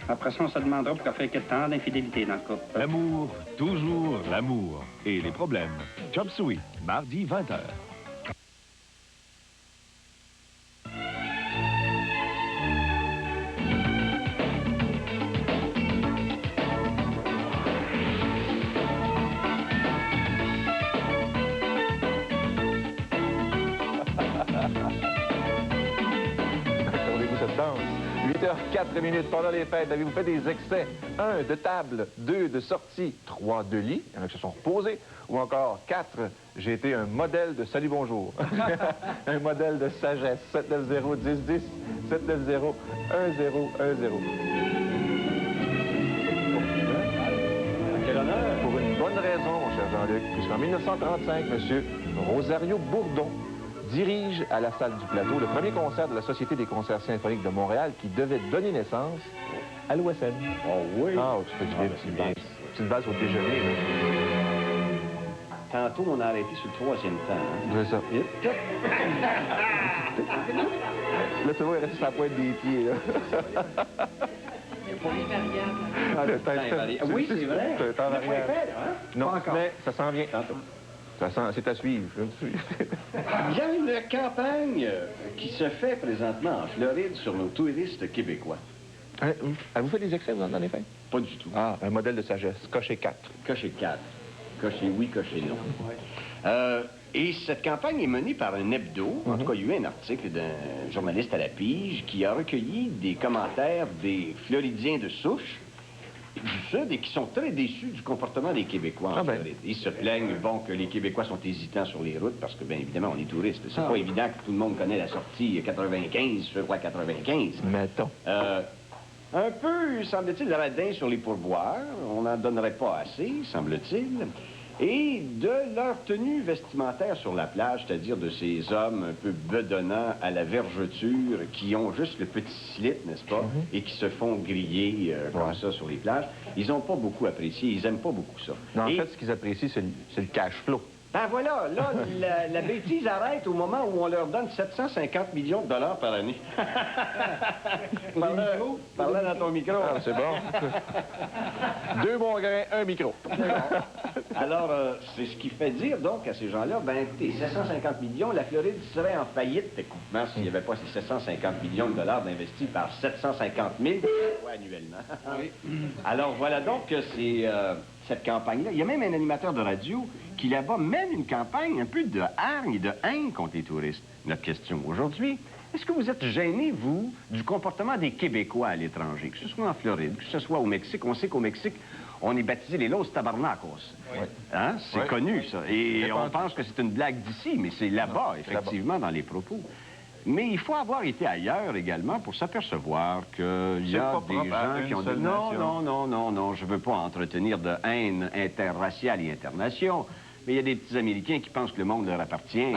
Après ça, on se demandera pourquoi fait que tant d'infidélité dans le couple. L'amour, toujours l'amour. Et les problèmes. Chop Suey, mardi 20h. Accordez-vous cette danse. 8h04 pendant les fêtes, avez-vous fait des excès? 1 de table, 2 de sortie, 3 de lit, il y en a qui se sont reposés, ou encore 4, j'ai été un modèle de salut bonjour. Un modèle de sagesse. 790-10-10, 790-10-10. Quel honneur! Pour une bonne raison, mon cher Jean-Luc, puisqu'en 1935, M. Rosario Bourdon dirige à la salle du Plateau le premier concert de la Société des concerts symphoniques de Montréal qui devait donner naissance à l'OSN. Oh oui! Ah, tu fais du bien, petite base au déjeuner. Là. Tantôt, on a arrêté sur le 3e temps. Hein? C'est ça. Là, tu vois, il reste sur la pointe des pieds. Là. Ah, le temps oui, c'est vrai. C'est un temps variable. Hein? Non, mais ça s'en vient. C'est à suivre. Il y a une campagne qui se fait présentement en Floride sur nos touristes québécois. Avez-vous fait des excès dans les fêtes? Pas du tout. Ah, un modèle de sagesse. Coché 4. Coché 4. Coché oui, coché non. Et cette campagne est menée par un hebdo. En tout cas, il y a eu un article d'un journaliste à la Pige qui a recueilli des commentaires des Floridiens de souche du Sud et qui sont très déçus du comportement des Québécois en Floride. Ils se plaignent, bon, que les Québécois sont hésitants sur les routes parce que, bien évidemment, on est touristes. C'est pas évident que tout le monde connaît la sortie 95 sur la 95. Mettons. Un peu, semble-t-il, radin sur les pourboires. On n'en donnerait pas assez, semble-t-il. Et de leur tenue vestimentaire sur la plage, c'est-à-dire de ces hommes un peu bedonnants à la vergeture, qui ont juste le petit slit, n'est-ce pas, et qui se font griller comme ça sur les plages, ils n'ont pas beaucoup apprécié, ils n'aiment pas beaucoup ça. Non, en fait, ce qu'ils apprécient, c'est le cash flow. Ben voilà, là, la bêtise arrête au moment où on leur donne 750 millions de dollars par année. Parle dans ton micro. Ah, c'est bon. 2 bons grains, 1 micro. Alors, c'est ce qui fait dire, donc, à ces gens-là, ben, écoutez, 750 millions, la Floride serait en faillite techniquement s'il n'y avait pas ces 750 millions de dollars d'investis par 750 000 annuellement. Alors, voilà donc que c'est cette campagne-là. Il y a même un animateur de radio qui, là-bas, mène une campagne un peu de hargne et de haine contre les touristes. Notre question aujourd'hui, est-ce que vous êtes gêné, vous, du comportement des Québécois à l'étranger, que ce soit en Floride, que ce soit au Mexique? On sait qu'au Mexique, on est baptisé les Los Tabarnacos. Hein? C'est connu, ça. Et on pense que c'est une blague d'ici, mais c'est là-bas, effectivement, dans les propos. Mais il faut avoir été ailleurs également pour s'apercevoir qu'il y a des gens qui ont dit non, je ne veux pas entretenir de haine interraciale et internationale. Mais il y a des petits Américains qui pensent que le monde leur appartient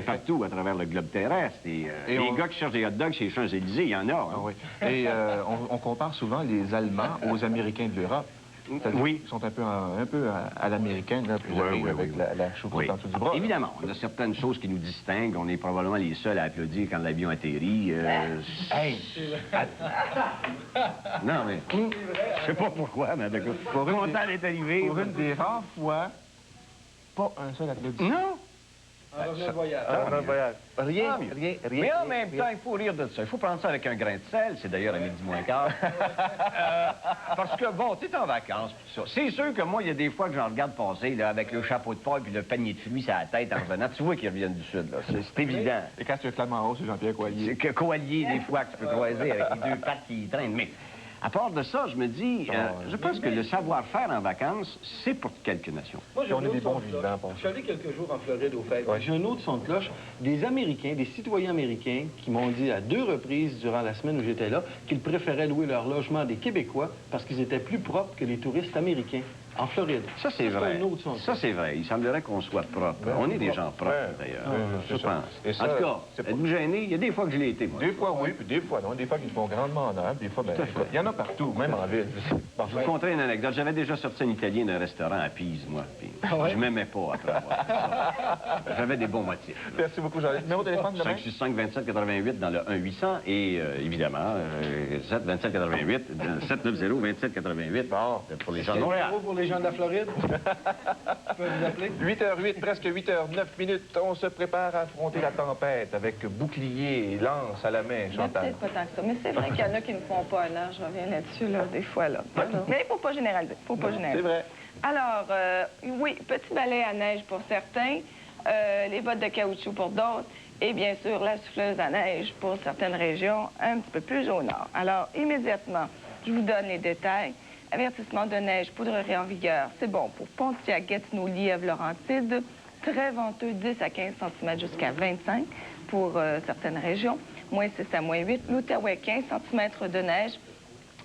partout à travers le globe terrestre. Et les gars qui cherchent des hot dogs chez les Champs-Élysées, il y en a. Hein? Et on compare souvent les Allemands aux Américains de l'Europe. Oui. Ils sont un peu à l'américaine, là, plus avec la choucroute en dessous du bras. Évidemment, on a certaines choses qui nous distinguent. On est probablement les seuls à applaudir quand l'avion atterrit. Non, mais... Je sais pas pourquoi, mais d'accord. Content d'être arrivé. Pour une des rares fois, pas un seul applaudissement. Non. Rien. Mais en même temps, il faut rire de ça. Il faut prendre ça avec un grain de sel. C'est d'ailleurs à midi moins quart. Parce que, bon, t'es en vacances, pis ça. C'est sûr que moi, il y a des fois que j'en regarde passer, là, avec le chapeau de paille puis le panier de fruits sur la tête en revenant. Tu vois qu'ils reviennent du Sud, là. C'est évident. Et quand tu es Flamand Rose, c'est Jean-Pierre Coallier. C'est que Coallier, des fois, que tu peux croiser avec les 2 pattes qui traînent. Mais À part de ça, je me dis, je pense que le savoir-faire en vacances, c'est pour quelques nations. Moi, on est des bons vivants. Je suis allé quelques jours en Floride au fêtes. J'ai un autre son de cloche des Américains, des citoyens américains qui m'ont dit à 2 reprises durant la semaine où j'étais là qu'ils préféraient louer leur logement des Québécois parce qu'ils étaient plus propres que les touristes américains. En Floride. Ça, c'est vrai. Ça, c'est vrai. Il semblerait qu'on soit propre. On est des gens propres, d'ailleurs. Je pense. En tout cas, êtes-vous gêné? Il y a des fois que je l'ai été, moi. Des fois, oui, puis des fois, non. Des fois, ils font grandement honneur. Des fois, il y en a partout, même en ville. Je vais vous conter une anecdote. J'avais déjà sorti un Italien d'un restaurant à Pise, moi. Puis je m'aimais pas après avoir fait ça. J'avais des bons motifs. Merci beaucoup, Jean-Luc. Numéro de téléphone, demain? 565-2788 dans le 1-800 et, évidemment, 7-27-88, 790-27-88 pour les gens de Montréal. Pour les gens de la Floride. Tu peux vous appeler? 8h08, presque 8h09. On se prépare à affronter la tempête avec bouclier et lance à la main, Chantal. Peut-être pas tant que ça. Mais c'est vrai qu'il y en a qui ne font pas un an. Je reviens là-dessus, là, des fois. Là. Mais il ne faut pas généraliser. C'est vrai. Alors, oui, petit balai à neige pour certains, les bottes de caoutchouc pour d'autres, et bien sûr, la souffleuse à neige pour certaines régions un petit peu plus au nord. Alors, immédiatement, je vous donne les détails. Avertissement de neige, poudrerie en vigueur. C'est bon pour Pontiac, Gatineau, Lièvre, Laurentides. Très venteux, 10 à 15 cm jusqu'à 25 pour certaines régions. Moins 6 à moins 8. L'Outaouais, 15 cm de neige.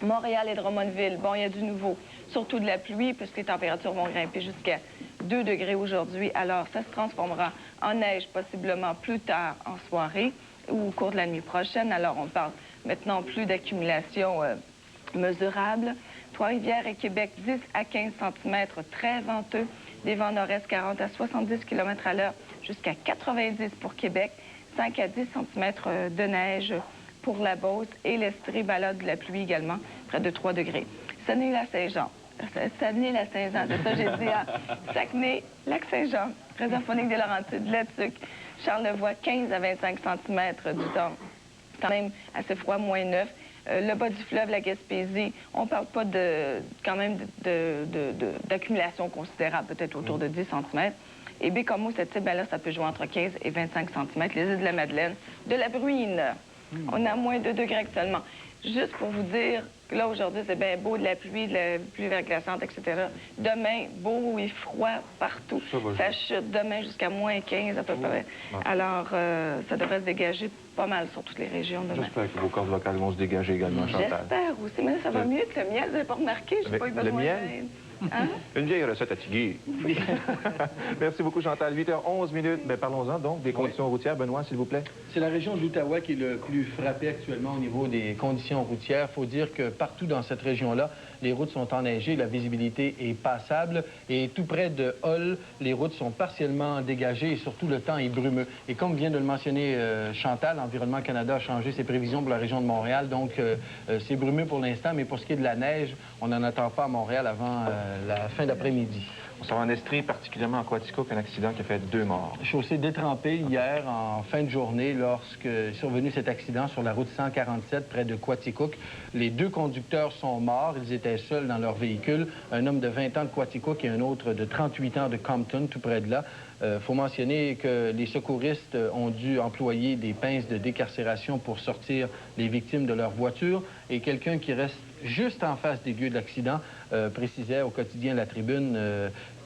Montréal et Drummondville, bon, il y a du nouveau. Surtout de la pluie, puisque les températures vont grimper jusqu'à 2 degrés aujourd'hui. Alors, ça se transformera en neige possiblement plus tard en soirée ou au cours de la nuit prochaine. Alors, on parle maintenant plus d'accumulation mesurable. Trois-Rivières et Québec, 10 à 15 cm, très venteux. Des vents nord-est 40 à 70 km à l'heure, jusqu'à 90 pour Québec. 5 à 10 cm de neige pour la Beauce et l'Estrie, balade de la pluie également, près de 3 degrés. Saguenay-Lac-Saint-Jean. Saguenay-Lac-Saint-Jean, c'est ça que j'ai dit. Saguenay, Lac-Saint-Jean, réserve phonique des Laurentides, Latuc, Charlevoix, 15 à 25 cm du temps. Quand même assez froid, moins 9. Le bas du fleuve, la Gaspésie, on ne parle pas d'accumulation considérable, peut-être autour de 10 cm. Et Bécomo, cette cible-là, ça peut jouer entre 15 et 25 cm. Les îles de la Madeleine, de la Bruine, on a moins 2 degrés actuellement. Juste pour vous dire, là, aujourd'hui, c'est bien beau, de la pluie verglaçante, etc. Demain, beau et froid partout. Ça chute demain jusqu'à moins 15 à peu près. Alors, ça devrait se dégager pas mal sur toutes les régions demain. J'espère que vos cordes vocales vont se dégager également, Chantal. J'espère aussi, mais ça va mieux que le miel. Vous n'avez pas remarqué, je n'ai pas eu besoin d'aide. Hein? Une vieille recette à tiguer. Merci beaucoup, Chantal. 8h11. Mais parlons-en donc des conditions routières. Benoît, s'il vous plaît. C'est la région de l'Outaouais qui est le plus frappée actuellement au niveau des conditions routières. Il faut dire que partout dans cette région-là, les routes sont enneigées, la visibilité est passable. Et tout près de Hull, les routes sont partiellement dégagées et surtout le temps est brumeux. Et comme vient de le mentionner Chantal, Environnement Canada a changé ses prévisions pour la région de Montréal. Donc, c'est brumeux pour l'instant, mais pour ce qui est de la neige, on n'en attend pas à Montréal avant la fin d'après-midi. On s'en va en Estrie, particulièrement à Quaticook, un accident qui a fait 2 morts. Chaussée détrempée hier en fin de journée lorsque est survenu cet accident sur la route 147 près de Quaticook. Les 2 conducteurs sont morts. Ils étaient seuls dans leur véhicule. Un homme de 20 ans de Quaticook et un autre de 38 ans de Compton, tout près de là. Faut mentionner que les secouristes ont dû employer des pinces de décarcération pour sortir les victimes de leur voiture. Et quelqu'un qui reste juste en face des lieux de l'accident précisait au quotidien La Tribune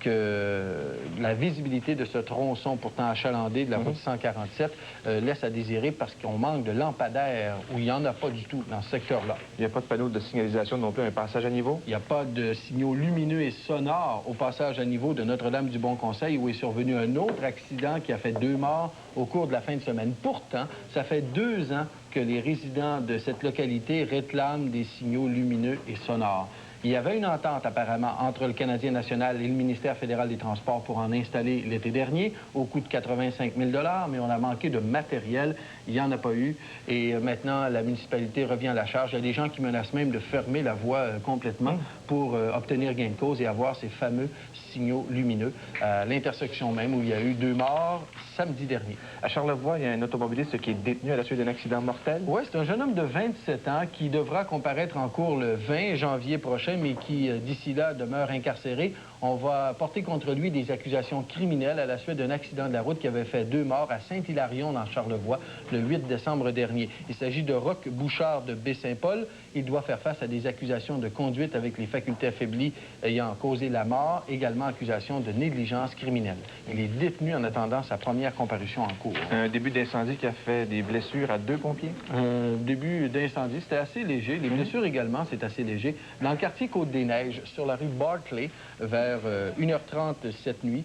que la visibilité de ce tronçon pourtant achalandé de la route 147 laisse à désirer parce qu'on manque de lampadaires où il n'y en a pas du tout dans ce secteur-là. Il n'y a pas de panneau de signalisation non plus, un passage à niveau? Il n'y a pas de signaux lumineux et sonores au passage à niveau de Notre-Dame-du-Bon-Conseil où est survenu un autre accident qui a fait 2 morts au cours de la fin de semaine. Pourtant, ça fait 2 ans que les résidents de cette localité réclament des signaux lumineux et sonores. Il y avait une entente apparemment entre le Canadien national et le ministère fédéral des Transports pour en installer l'été dernier au coût de 85 000 $, mais on a manqué de matériel. Il n'y en a pas eu. Et maintenant, la municipalité revient à la charge. Il y a des gens qui menacent même de fermer la voie complètement pour obtenir gain de cause et avoir ces fameux signaux lumineux à l'intersection même où il y a eu 2 morts samedi dernier. À Charlevoix, il y a un automobiliste qui est détenu à la suite d'un accident mortel? Oui, c'est un jeune homme de 27 ans qui devra comparaître en cours le 20 janvier prochain, mais qui, d'ici là, demeure incarcéré. On va porter contre lui des accusations criminelles à la suite d'un accident de la route qui avait fait 2 morts à Saint-Hilarion, dans Charlevoix, le 8 décembre dernier. Il s'agit de Roch Bouchard de Baie-Saint-Paul. Il doit faire face à des accusations de conduite avec les facultés affaiblies ayant causé la mort, également accusation de négligence criminelle. Il est détenu en attendant sa première comparution en cours. Un début d'incendie qui a fait des blessures à 2 pompiers? Un début d'incendie, c'était assez léger. Les blessures également, c'est assez léger. Dans le quartier Côte-des-Neiges, sur la rue Barclay, vers 1h30 cette nuit,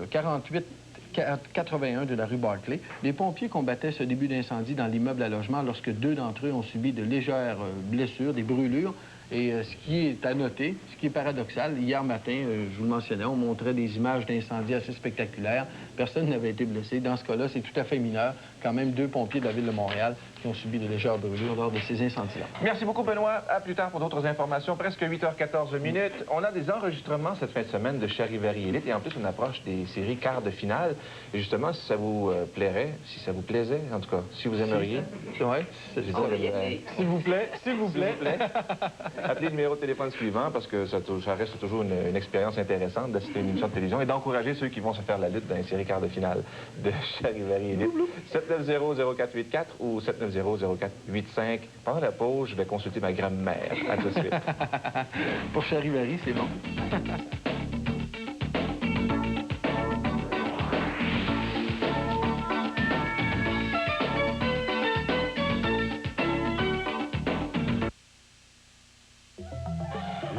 81 de la rue Barclay. Les pompiers combattaient ce début d'incendie dans l'immeuble à logement lorsque 2 d'entre eux ont subi de légères blessures, des brûlures. Et ce qui est à noter, ce qui est paradoxal, hier matin, je vous le mentionnais, on montrait des images d'incendie assez spectaculaires. Personne n'avait été blessé. Dans ce cas-là, c'est tout à fait mineur. Quand même 2 pompiers de la ville de Montréal qui ont subi de légères brûlures lors de ces incendies-là. Merci beaucoup, Benoît. À plus tard pour d'autres informations. Presque 8h14 minutes. On a des enregistrements cette fin de semaine de Charivari Elite et en plus, on approche des séries quarts de finale. Et justement, si ça vous plairait, si ça vous plaisait, en tout cas, si vous aimeriez... Oui, s'il vous plaît, s'il vous plaît. Appelez le numéro de téléphone suivant parce que ça reste toujours une expérience intéressante d'assister à une émission de télévision et d'encourager ceux qui vont se faire la lutte dans les séries quarts de finale de Charivari Elite. 790-0484 ou 790-0485. Pendant la pause, je vais consulter ma grand-mère. À tout de suite. Pour Charivari, c'est bon.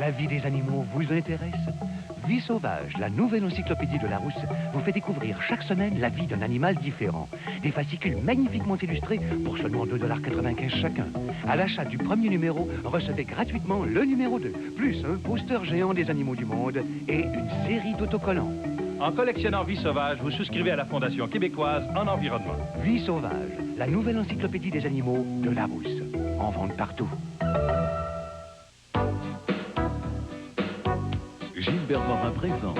La vie des animaux vous intéresse? Vie sauvage, la nouvelle encyclopédie de Larousse, vous fait découvrir chaque semaine la vie d'un animal différent. Des fascicules magnifiquement illustrés pour seulement 2,95 $ chacun. À l'achat du premier numéro, recevez gratuitement le numéro 2, plus un poster géant des animaux du monde et une série d'autocollants. En collectionnant Vie sauvage, vous souscrivez à la Fondation québécoise en environnement. Vie sauvage, la nouvelle encyclopédie des animaux de Larousse. En vente partout. Gilbert Morin présente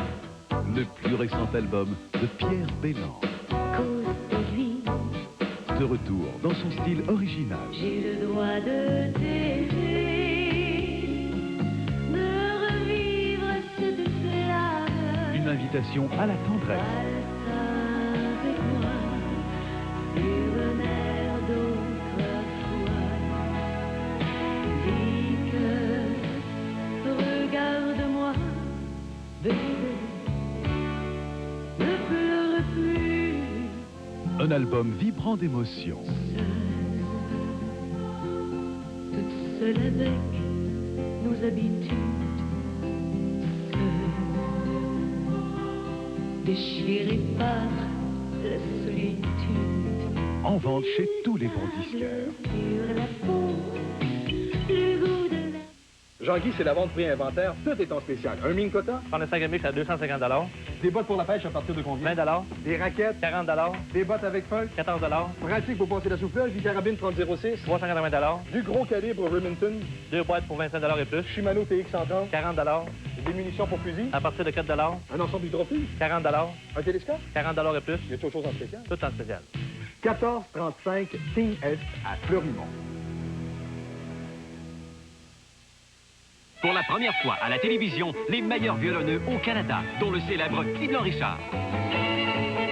le plus récent album de Pierre Belland. Cause de lui, De retour dans son style original. j'ai le droit de t'aimer, de revivre cette flamme. Une invitation à la tendresse. Avec moi, sur l'air d'autrefois. Dis que, regarde-moi, bébé, ne pleure plus. Un album vibrant d'émotions. Toute seule avec nos habitudes, déchirée par la solitude. En vente chez tous les bons disquaires. Sur la peau, le goût de la... Jean-Guy, c'est la vente prix inventaire. Tout est en spécial. Un mine coton. On a 5 mix à 250 $. Des bottes pour la pêche à partir de combien? 20 $. Des raquettes. 40 $. Des bottes avec feu. 14 $. Pratique pour passer la souffleuse. Du carabine 30-06. 380 $. Du gros calibre Remington. 2 boîtes pour 25 $ et plus. Shimano TX-130. 40 $. Des munitions pour fusil. À partir de 4 $. Un ensemble d'hydrofuses. 40 $. Un télescope. 40 $ et plus. Y a-t-il autre chose en spécial? Tout en spécial. 1435 King Est à Fleurimont. Pour la première fois à la télévision, les meilleurs violonneux au Canada, dont le célèbre Cliblanc Richard.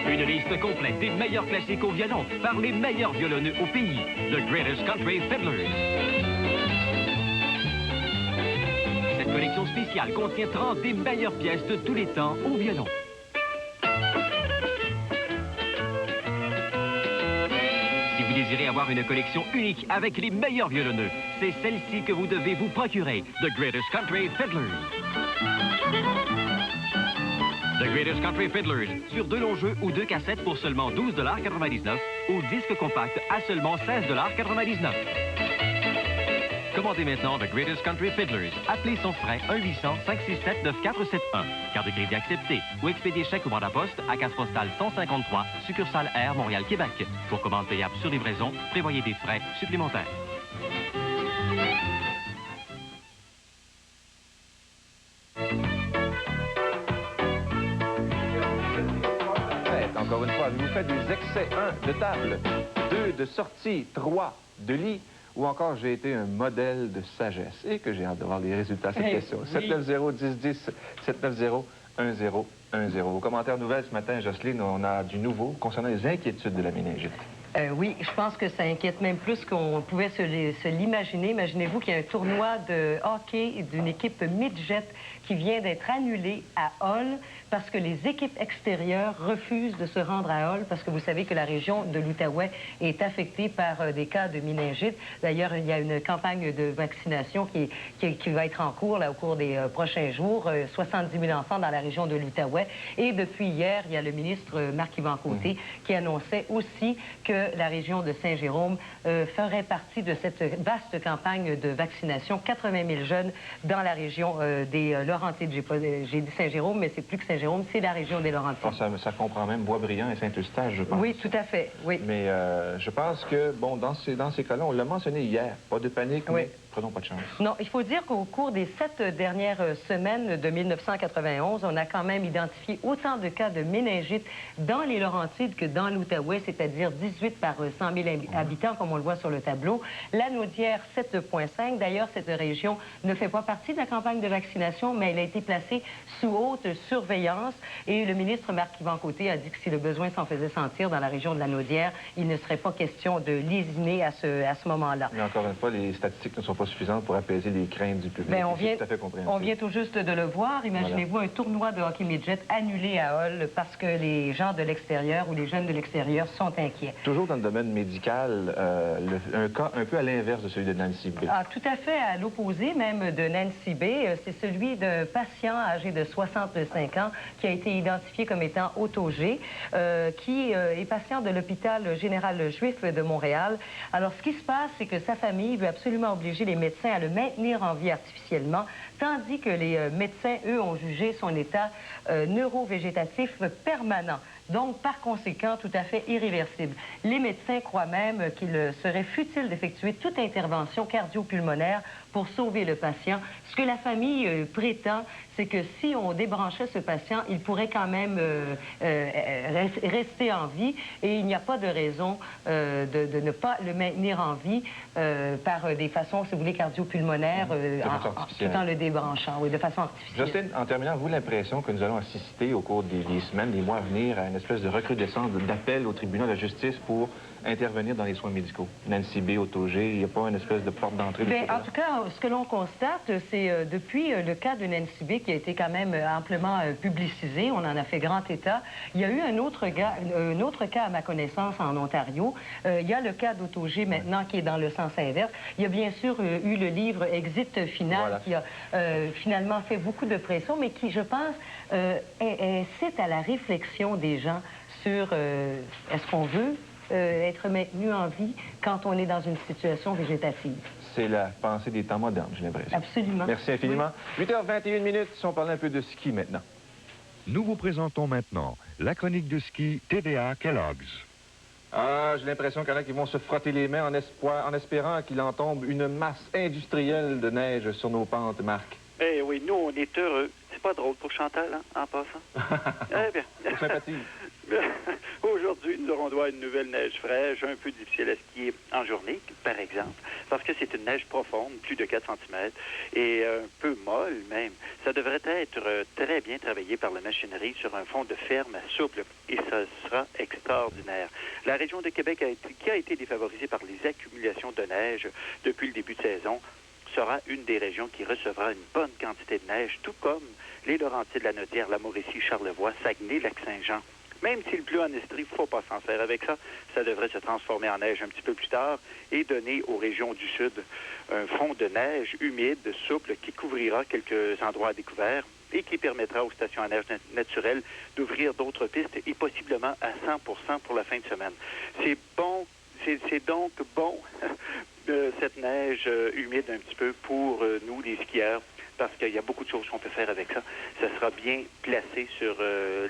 Une liste complète des meilleurs classiques au violon par les meilleurs violonneux au pays, The Greatest Country Fiddlers. Cette collection spéciale contient 30 des meilleures pièces de tous les temps au violon. Si vous désirez avoir une collection unique avec les meilleurs violonneux, c'est celle-ci que vous devez vous procurer, The Greatest Country Fiddlers. The Greatest Country Fiddlers, sur 2 longs jeux ou 2 cassettes pour seulement 12,99 $ ou disque compact à seulement 16,99 $. Commandez maintenant The Greatest Country Fiddlers. Appelez sans frais 1-800-567-9471. Carte de crédit acceptée. Ou expédiez chèque ou mandat poste à case postale 153, succursale R, Montréal-Québec. Pour commande payable sur livraison, prévoyez des frais supplémentaires. Encore une fois, avez-vous fait des excès 1 de table, 2 de sortie, 3 de lit, ou encore j'ai été un modèle de sagesse et que j'ai hâte de voir les résultats de cette question. Oui. 790-1010, 1010. Au commentaire nouvelle ce matin, Jocelyne, on a du nouveau concernant les inquiétudes de la méningite. Oui, je pense que ça inquiète même plus qu'on pouvait se l'imaginer. Imaginez-vous qu'il y a un tournoi de hockey d'une équipe midget qui vient d'être annulé à Hull parce que les équipes extérieures refusent de se rendre à Hull parce que vous savez que la région de l'Outaouais est affectée par des cas de méningite. D'ailleurs, il y a une campagne de vaccination qui va être en cours là, au cours des prochains jours. 70 000 enfants dans la région de l'Outaouais. Et depuis hier, il y a le ministre Marc-Yvan Côté qui annonçait aussi que la région de Saint-Jérôme ferait partie de cette vaste campagne de vaccination. 80 000 jeunes dans la région des Laurentides. J'ai dit Saint-Jérôme, mais c'est plus que Saint-Jérôme, c'est la région des Laurentides. Ça comprend même Boisbriand et Saint-Eustache, je pense. Oui, tout à fait, oui. Mais je pense que, bon, dans ces cas-là, on l'a mentionné hier, pas de panique, mais prenons pas de chance. Non, il faut dire qu'au cours des 7 dernières semaines de 1991, on a quand même identifié autant de cas de méningite dans les Laurentides que dans l'Outaouais, c'est-à-dire 18 par 100 000 habitants, comme on le voit sur le tableau. La Naudière, 7,5. D'ailleurs, cette région ne fait pas partie de la campagne de vaccination, mais elle a été placée sous haute surveillance. Et le ministre Marc-Yvan Côté a dit que si le besoin s'en faisait sentir dans la région de la Naudière, il ne serait pas question de lésiner à ce moment-là. Mais encore une fois, les statistiques ne sont pas suffisantes pour apaiser les craintes du public. Bien, on tout vient tout juste de le voir. Imaginez-vous un tournoi de hockey midget annulé à Hull parce que les gens de l'extérieur ou les jeunes de l'extérieur sont inquiets. Toujours dans le domaine médical, un cas un peu à l'inverse de celui de Nancy B. Ah, tout à fait à l'opposé même de Nancy B. C'est celui d'un patient âgé de 65 ans qui a été identifié comme étant autogé, qui est patient de l'hôpital général juif de Montréal. Alors, ce qui se passe, c'est que sa famille veut absolument obliger les médecins à le maintenir en vie artificiellement, tandis que les médecins, eux, ont jugé son état neurovégétatif permanent. Donc, par conséquent, tout à fait irréversible. Les médecins croient même qu'il serait futile d'effectuer toute intervention cardio-pulmonaire pour sauver le patient. Ce que la famille prétend, c'est que si on débranchait ce patient, il pourrait quand même rester en vie et il n'y a pas de raison de ne pas le maintenir en vie par des façons, si vous voulez, cardio-pulmonaires tout en le débranchant, oui, de façon artificielle. Justine, en terminant, avez-vous l'impression que nous allons assister au cours des semaines, des mois à venir, à une espèce de recrudescence d'appel au tribunal de justice pour intervenir dans les soins médicaux? Nancy B, autogé, il n'y a pas une espèce de porte d'entrée? En tout cas, ce que l'on constate, c'est depuis le cas de Nancy B qui a été quand même amplement publicisé, on en a fait grand état, il y a eu un autre cas à ma connaissance en Ontario. Il y a le cas d'autogé maintenant qui est dans le sens inverse. Il y a bien sûr eu le livre Exit Final qui a finalement fait beaucoup de pression, mais qui, je pense, incite à la réflexion des gens sur est-ce qu'on veut être maintenu en vie quand on est dans une situation végétative. C'est la pensée des temps modernes, j'ai l'impression. Absolument. Merci infiniment. Oui. 8h21, si on parlait un peu de ski maintenant. Nous vous présentons maintenant la chronique de ski TVA Kellogg's. Ah, j'ai l'impression qu'il y en a qui vont se frotter les mains en espérant qu'il en tombe une masse industrielle de neige sur nos pentes, Marc. Eh oui, nous, on est heureux. C'est pas drôle pour Chantal, hein, en passant. Eh bien. C'est sympathique. Aujourd'hui, nous aurons droit à une nouvelle neige fraîche, un peu difficile à skier en journée, par exemple, parce que c'est une neige profonde, plus de 4 cm, et un peu molle même. Ça devrait être très bien travaillé par la machinerie sur un fond de ferme souple, et ça sera extraordinaire. La région de Québec qui a été défavorisée par les accumulations de neige depuis le début de saison, sera une des régions qui recevra une bonne quantité de neige, tout comme les Laurentides, la Naudière, la Mauricie, Charlevoix, Saguenay, Lac-Saint-Jean. Même s'il pleut en Estrie, il ne faut pas s'en faire avec ça. Ça devrait se transformer en neige un petit peu plus tard et donner aux régions du Sud un fond de neige humide, souple, qui couvrira quelques endroits à découvert et qui permettra aux stations à neige naturelle d'ouvrir d'autres pistes et possiblement à 100% pour la fin de semaine. C'est bon, c'est donc bon, cette neige humide un petit peu pour nous, les skieurs, parce qu'il y a beaucoup de choses qu'on peut faire avec ça. Ça sera bien placé sur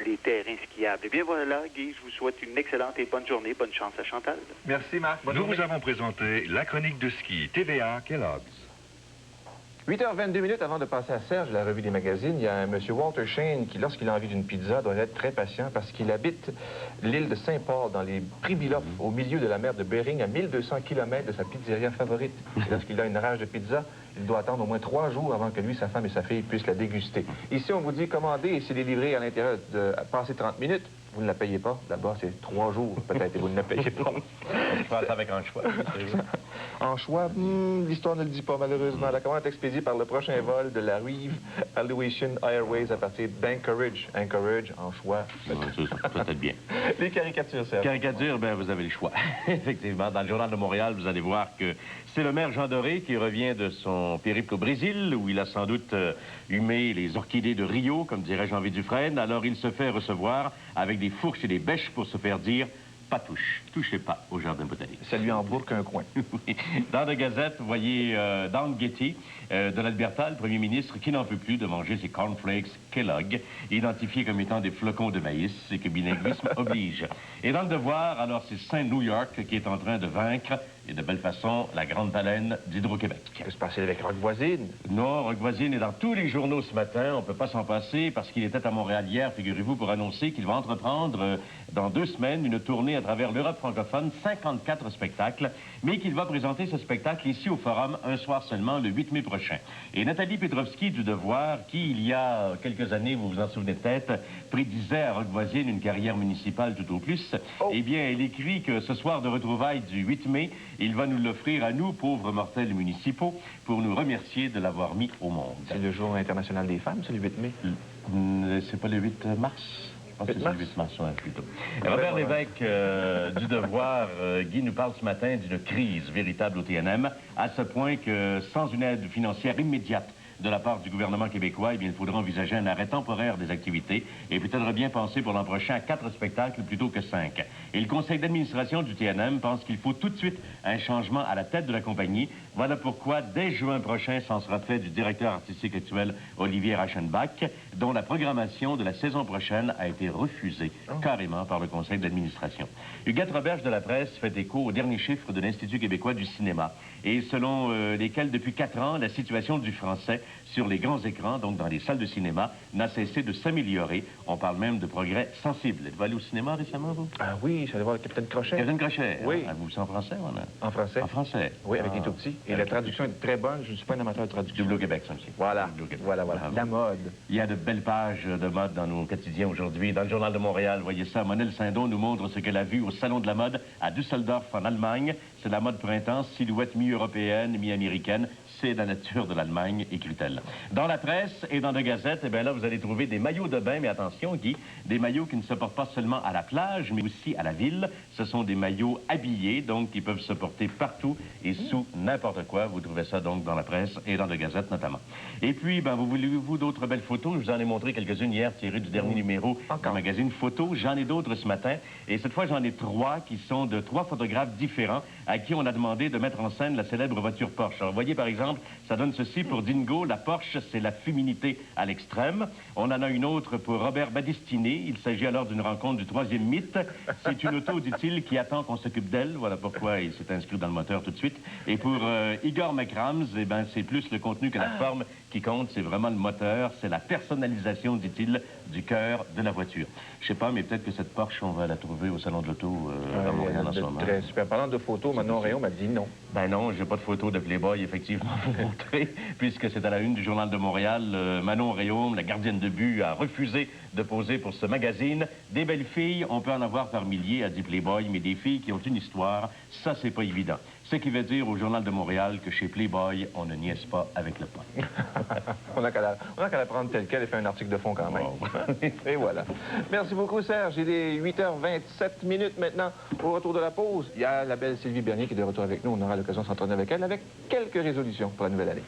les terrains skiables. Et bien voilà, Guy, je vous souhaite une excellente et bonne journée. Bonne chance à Chantal. Merci, Marc. Nous vous avons présenté la chronique de ski TVA Kellogg's. 8h22 avant de passer à Serge, la revue des magazines, il y a un M. Walter Shane qui, lorsqu'il a envie d'une pizza, doit être très patient parce qu'il habite l'île de Saint-Paul, dans les Pribilofs, au milieu de la mer de Bering, à 1200 km de sa pizzeria favorite. Et lorsqu'il a une rage de pizza, il doit attendre au moins 3 jours avant que lui, sa femme et sa fille puissent la déguster. Ici, on vous dit commander et c'est délivré à l'intérieur de passer 30 minutes. Vous ne la payez pas. Là-bas, c'est 3 jours, peut-être, et vous ne la payez pas. Je pense avec Anchois. Anchois, l'histoire ne le dit pas, malheureusement. La commande est expédiée par le prochain vol de la Reeve Aviation Airways à partir d'Anchorage. Anchorage, Anchois. Peut-être bien. Les caricatures, Serge. Caricatures, bien, vous avez le choix. Effectivement, dans le Journal de Montréal, vous allez voir que c'est le maire Jean Doré qui revient de son périple au Brésil, où il a sans doute humé les orchidées de Rio, comme dirait Jean-Louis Dufresne. Alors, il se fait recevoir avec des fourches et des bêches pour se faire dire « pas touche, touchez pas au jardin botanique ». Ça lui embourque un coin. Oui. Dans la Gazette, vous voyez Don Getty de l'Alberta, le premier ministre, qui n'en peut plus de manger ses cornflakes Kellogg, identifiés comme étant des flocons de maïs et que bilinguisme oblige. Et dans le Devoir, alors c'est Saint-New York qui est en train de vaincre, et de belle façon, la grande baleine d'Hydro-Québec. Qu'est-ce qui se passe avec Roch Voisine? Non, Roch Voisine est dans tous les journaux ce matin. On ne peut pas s'en passer parce qu'il était à Montréal hier, figurez-vous, pour annoncer qu'il va entreprendre dans 2 semaines une tournée à travers l'Europe francophone, 54 spectacles, mais qu'il va présenter ce spectacle ici au Forum un soir seulement, le 8 mai prochain. Et Nathalie Petrovski du Devoir, qui il y a quelques années, vous vous en souvenez peut-être, prédisait à Roch Voisine une carrière municipale tout au plus, eh bien, elle écrit que ce soir de retrouvailles du 8 mai, il va nous l'offrir à nous, pauvres mortels municipaux, pour nous remercier de l'avoir mis au monde. C'est le jour international des femmes, c'est le 8 mai? C'est pas le 8 mars? Je pense que c'est le 8 mars, ouais, plutôt. Ouais, Robert ouais. Lévesque du Devoir, Guy nous parle ce matin d'une crise véritable au TNM, à ce point que sans une aide financière immédiate de la part du gouvernement québécois, eh bien, il faudra envisager un arrêt temporaire des activités et peut-être bien penser pour l'an prochain à 4 spectacles plutôt que 5. Et le conseil d'administration du TNM pense qu'il faut tout de suite un changement à la tête de la compagnie. Voilà pourquoi, dès juin prochain, s'en sera fait du directeur artistique actuel Olivier Reichenbach, dont la programmation de la saison prochaine a été refusée carrément par le conseil d'administration. Huguette Roberge de la Presse fait écho aux derniers chiffres de l'Institut québécois du cinéma, et selon lesquels, depuis 4 ans, la situation du français sur les grands écrans, donc dans les salles de cinéma, n'a cessé de s'améliorer. On parle même de progrès sensibles. Êtes-vous allé au cinéma récemment, vous? Ah oui, j'allais voir le Capitaine Crochet. Capitaine Crochet? Oui. Vous, c'est en français, on a? En français. En français? Oui, avec les tout petits. Et la traduction est très bonne. Je ne suis pas un amateur de traduction. Double au Québec, ça aussi. Voilà. Voilà. La mode. Il y a de belles pages de mode dans nos quotidiens aujourd'hui. Dans le Journal de Montréal, voyez ça, Monel Saindon nous montre ce qu'elle a vu au Salon de la mode à Düsseldorf, en Allemagne. C'est la mode printemps, silhouette mi-européenne, mi-américaine. C'est la nature de l'Allemagne, écrit-elle. Dans la presse et dans la Gazette, eh bien là, vous allez trouver des maillots de bain, mais attention, Guy, des maillots qui ne se portent pas seulement à la plage, mais aussi à la ville. Ce sont des maillots habillés, donc qui peuvent se porter partout et sous n'importe quoi. Vous trouvez ça donc dans la presse et dans la Gazette notamment. Et puis, ben, voulez-vous d'autres belles photos? Je vous en ai montré quelques-unes hier, tirées du dernier numéro du magazine Photo. J'en ai d'autres ce matin. Et cette fois, j'en ai 3 qui sont de 3 photographes différents à qui on a demandé de mettre en scène la célèbre voiture Porsche. Alors, vous voyez, par exemple, ça donne ceci pour Dingo. La Porsche, c'est la féminité à l'extrême. On en a une autre pour Robert Badistini. Il s'agit alors d'une rencontre du 3e mythe. C'est une auto, dit-il, qui attend qu'on s'occupe d'elle. Voilà pourquoi il s'est inscrit dans le moteur tout de suite. Et pour Igor McRams, eh ben, c'est plus le contenu que la forme qui compte. C'est vraiment le moteur. C'est la personnalisation, dit-il, du cœur de la voiture. Je sais pas, mais peut-être que cette Porsche, on va la trouver au Salon de l'Auto à Montréal en ce moment. Très super. Parlant de photos, Manon Réaume m'a dit non. Ben non, j'ai pas de photo de Playboy, effectivement, à vous montrer, puisque c'est à la une du Journal de Montréal. Manon Réaume, la gardienne de but, a refusé de poser pour ce magazine. Des belles filles, on peut en avoir par milliers, a dit Playboy, mais des filles qui ont une histoire, ça, c'est pas évident. Ce qui veut dire au Journal de Montréal que chez Playboy, on ne niaise pas avec le pain. On n'a qu'à la prendre telle qu'elle et faire un article de fond quand même. Et voilà. Merci beaucoup, Serge. Il est 8h27 maintenant. Au retour de la pause, il y a la belle Sylvie Bernier qui est de retour avec nous. On aura l'occasion de s'entraîner avec elle avec quelques résolutions pour la nouvelle année.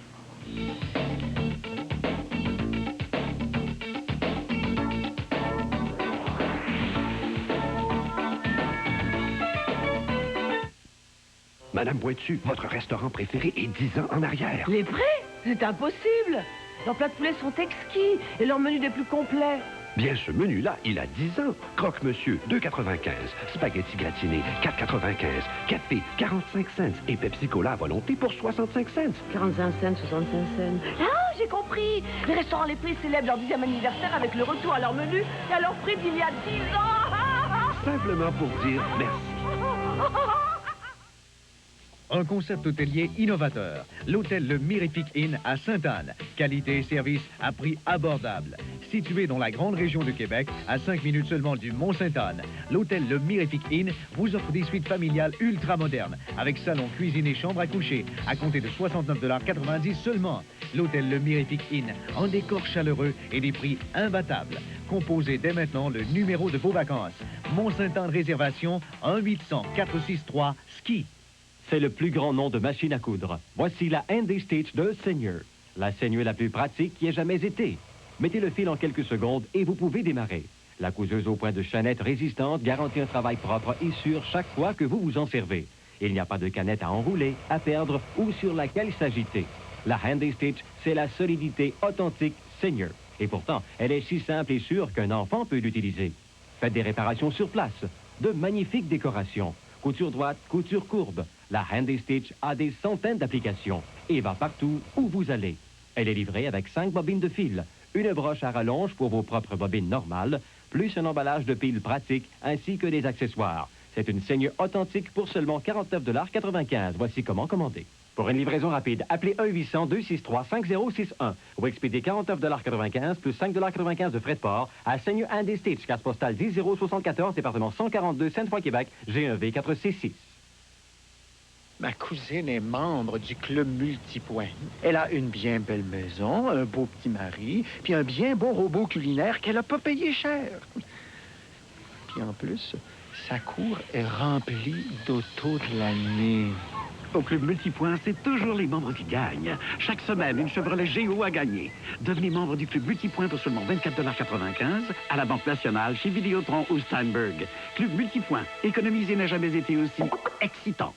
Madame Bointu, votre restaurant préféré est 10 ans en arrière. Les vrais? C'est impossible. Leurs plats de poulet sont exquis et leurs menus des plus complets. Bien, ce menu-là, il a 10 ans. Croque-monsieur, 2,95. Spaghetti gratinés, 4,95. Café, 45 cents. Et Pepsi-Cola à volonté pour 65 cents. 45 cents, 65 cents. Ah, j'ai compris! Les restaurants Les Prix célèbrent leur 10e anniversaire avec le retour à leur menu et à leur prix d'il y a 10 ans! Simplement pour dire merci. Un concept hôtelier innovateur. L'hôtel Le Mirifique Inn à Sainte-Anne. Qualité et service à prix abordable. Situé dans la grande région de Québec, à 5 minutes seulement du Mont-Sainte-Anne, l'hôtel Le Mirifique Inn vous offre des suites familiales ultra modernes, avec salon, cuisine et chambre à coucher, à compter de 69,90 $ seulement. L'hôtel Le Mirifique Inn, en décor chaleureux et des prix imbattables. Composez dès maintenant le numéro de vos vacances. Mont-Sainte-Anne Réservation, 1-800-463-SKI. C'est le plus grand nom de machine à coudre. Voici la Handy Stitch de Seigneur. La saignée la plus pratique qui ait jamais été. Mettez le fil en quelques secondes et vous pouvez démarrer. La couseuse au point de chaînette résistante garantit un travail propre et sûr chaque fois que vous vous en servez. Il n'y a pas de canette à enrouler, à perdre ou sur laquelle s'agiter. La Handy Stitch, c'est la solidité authentique Seigneur. Et pourtant, elle est si simple et sûre qu'un enfant peut l'utiliser. Faites des réparations sur place. De magnifiques décorations. Couture droite, couture courbe. La Handy Stitch a des centaines d'applications et va partout où vous allez. Elle est livrée avec 5 bobines de fil, une broche à rallonge pour vos propres bobines normales, plus un emballage de piles pratiques ainsi que des accessoires. C'est une saignée authentique pour seulement 49,95 $. Voici comment commander. Pour une livraison rapide, appelez 1-800-263-5061 ou expédiez 49,95 $ plus 5,95 $ de frais de port à Seigneur Handy Stitch, carte postale 10074, département 142, Sainte-Foy-Québec, G1V 4C6. Ma cousine est membre du club Multipoint. Elle a une bien belle maison, un beau petit mari, puis un bien beau robot culinaire qu'elle n'a pas payé cher. Puis en plus, sa cour est remplie d'autos de l'année. Au Club Multipoint, c'est toujours les membres qui gagnent. Chaque semaine, une Chevrolet Géo à gagner. Devenez membre du Club Multipoint pour seulement 24,95 $ à la Banque Nationale, chez Vidéotron ou Steinberg. Club Multipoint. Économiser n'a jamais été aussi excitant.